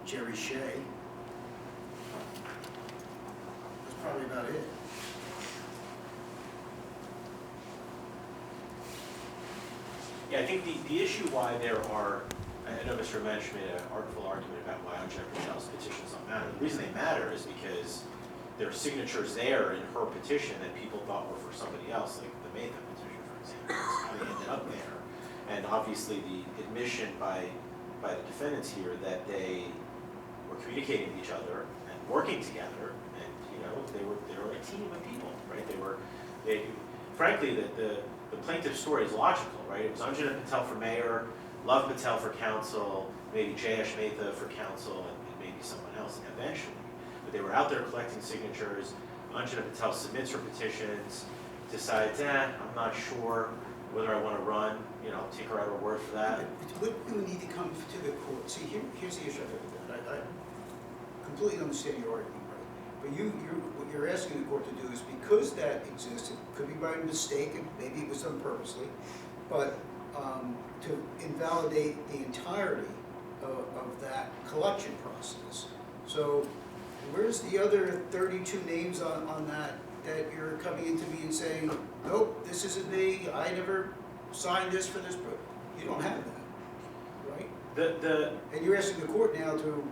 Jerry Shea. That's probably about it. Yeah, I think the issue why there are, I know Mr. Mensch made an artful argument about why Anjana Patel's petitions don't matter. The reason they matter is because there are signatures there in her petition that people thought were for somebody else, like the Mehta petition, for example. That's how they ended up there. And obviously the admission by the defendants here that they were communicating with each other and working together, and you know, they were a team of people, right? Frankly, the plaintiff's story is logical, right? It was Anjana Patel for mayor, Love Patel for council, maybe Jayesh Mehta for council, and maybe someone else eventually. But they were out there collecting signatures. Anjana Patel submits her petitions, decides, I'm not sure whether I want to run. You know, I'll take her at her word for that. What do we need to come to the court? See, here's the issue I have with that. I completely understand your argument, right? But what you're asking the court to do is, because that existed, could be by mistake, and maybe it was done purposely, but to invalidate the entirety of that collection process. So where's the other 32 names on that you're coming into me and saying, nope, this isn't me, I never signed this for this, but you don't have that, right? And you're asking the court now to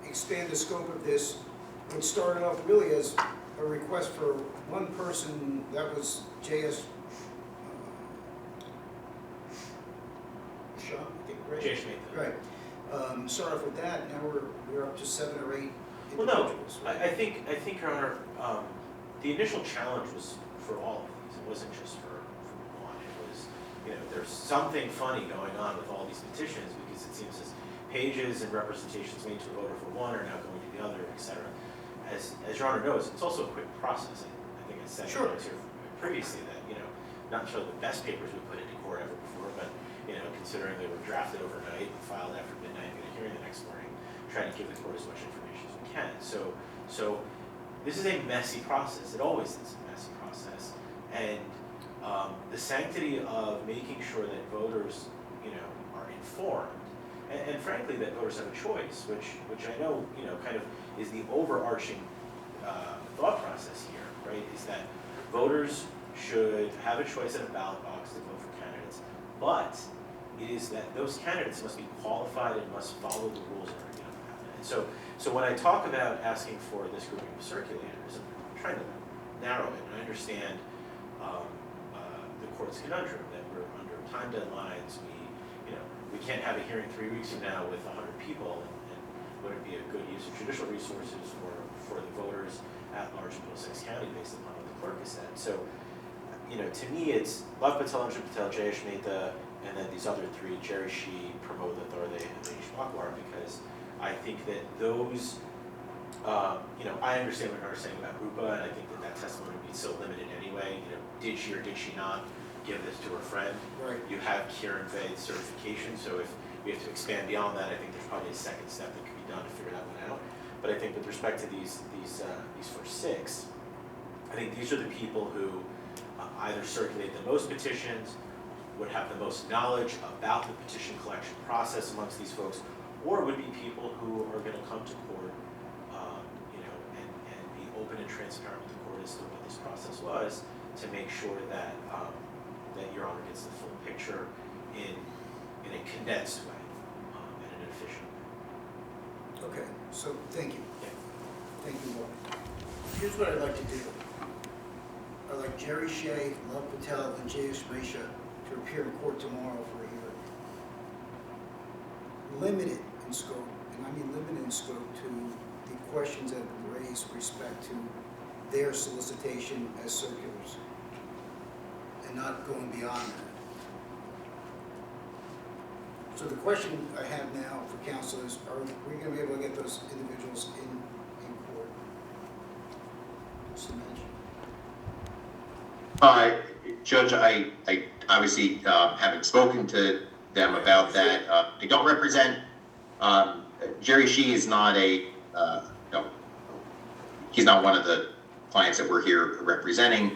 expand the scope of this, which started off really as a request for one person, that was J.S. Shaw, I think, right? Jayesh Mehta. Right. Start off with that, now we're up to 7 or 8 Well, no, individuals. Right? I think, Your Honor, the initial challenge was for all of these. It wasn't just for one. It was, you know, there's something funny going on with all these petitions, because it seems as pages and representations made to a voter for one are now going to the other, et cetera. As Your Honor knows, it's also a quick process. I think I said Sure. here previously that, you know, not necessarily the best papers we put into court ever before, but, you know, considering they were drafted overnight and filed after midnight and get a hearing the next morning, trying to give the court as much information as we can. So this is a messy process. It always is a messy process. And the sanctity of making sure that voters, you know, are informed, and frankly, that voters have a choice, which I know, you know, kind of is the overarching thought process here, right? Is that voters should have a choice at a ballot box to vote for candidates, but it is that those candidates must be qualified and must follow the rules in order to get on the ballot. So when I talk about asking for this grouping of circulators, I'm trying to narrow it, and I understand the court's conundrum, that we're under time deadlines, we can't have a hearing 3 weeks from now with 100 people, and would it be a good use of judicial resources for the voters at large in Middlesex County based upon what the clerk has said? So, to me, it's Love Patel, Anjum Patel, Jayesh Mehta, and then these other three, Jerry Shee, Pramod Lathorde, and Manish Bakwar, because I think that those, I understand what you're saying about Rupa, and I think that testimony would be so limited anyway. Did she or did she not give this to her friend? Right. You have Kieran Vay's certification, so if we have to expand beyond that, I think there's probably a second step that could be done to figure that one out. But I think with respect to these first six, I think these are the people who either circulate the most petitions, would have the most knowledge about the petition collection process amongst these folks, or would be people who are going to come to court, and be open and transparent with the court as to what this process was, to make sure that that Your Honor gets the full picture in a condensed way and in an efficient way. Okay, so thank you. Yeah. Thank you, Mark. Here's what I'd like to do. I'd like Jerry Shea, Love Patel, and Jayesh Mehta to appear in court tomorrow for a hearing. Limited in scope, and I mean limited in scope to the questions that have been raised with respect to their solicitation as circulars, and not going beyond that. So the question I have now for counsel is, are we going to be able to get those individuals in court? Mr. Mensch? Judge, I obviously haven't spoken to them about that. I don't represent, Jerry Shee is not he's not one of the clients that we're here representing.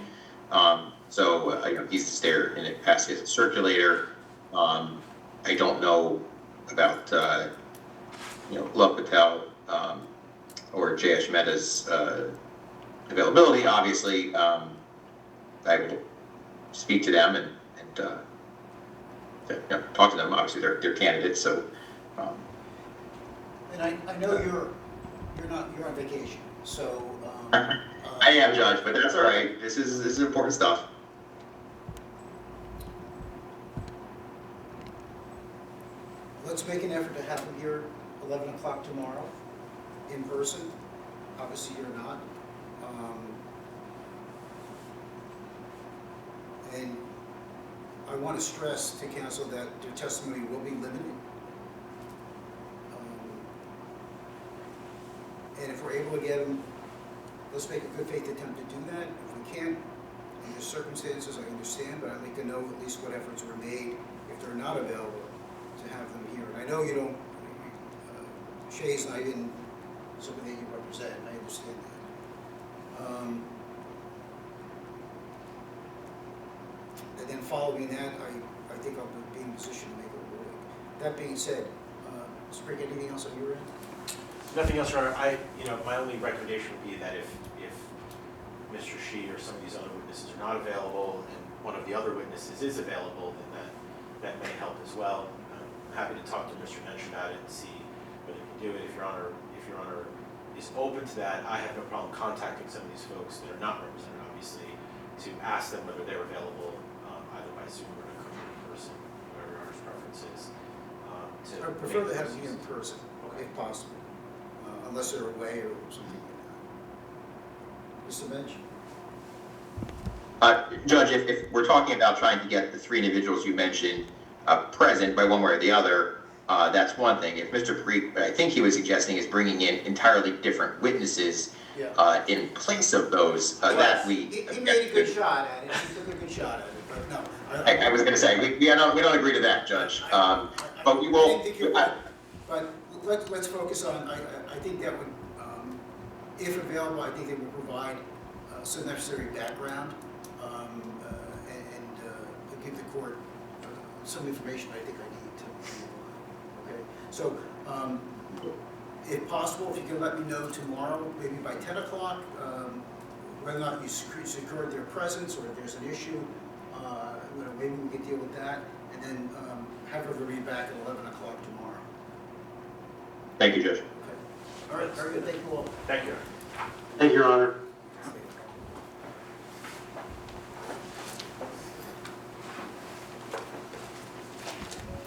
He's just there in a capacity as a circulator. I don't know about, Love Patel or Jayesh Mehta's availability. Obviously, I will speak to them and talk to them. Obviously, they're candidates. So, And I know you're on vacation, so. I am, Judge, but that's all right. This is important stuff. Let's make an effort to have them here 11 o'clock tomorrow in person. Obviously, you're not. And I want to stress to counsel that their testimony will be limited. And if we're able to get them, let's make a good faith attempt to do that. If we can't, in the circumstances, I understand, but I'd like to know at least what efforts were made, if they're not available, to have them here. And I know you don't, Shay's not even somebody that you represent, I understand that. And then following that, I think I'll be in a position to make a ruling. That being said, Spring, anything else on your end? Nothing else, Your Honor. My only recommendation would be that if Mr. Shee or some of these other witnesses are not available, and one of the other witnesses is available, then that may help as well. I'm happy to talk to Mr. Mensch about it and see whether he can do it. If Your Honor is open to that, I have no problem contacting some of these folks that are not represented, obviously, to ask them whether they're available either by Zoom or to come in person, whatever Your Honor's preference is. I prefer to have them here in person, if possible, unless they're away or something like that. Mr. Mensch? Judge, if we're talking about trying to get the three individuals you mentioned present by one way or the other, that's one thing. If Mr. Parikh, I think he was suggesting, is bringing in entirely different witnesses in place of those, that we... He made a good shot at it. He took a good shot at it, but no. I was going to say, we don't agree to that, Judge. But we will... But let's focus on, I think that would, if available, I think it would provide some necessary background and give the court some information I think I need to move on. Okay, so if possible, if you can let me know tomorrow, maybe by 10 o'clock, whether or not you secured their presence or if there's an issue, maybe we can deal with that, and then have everybody back at 11 o'clock tomorrow. Thank you, Judge. Okay. All right, very good, thank you all. Thank you. Thank you, Your Honor.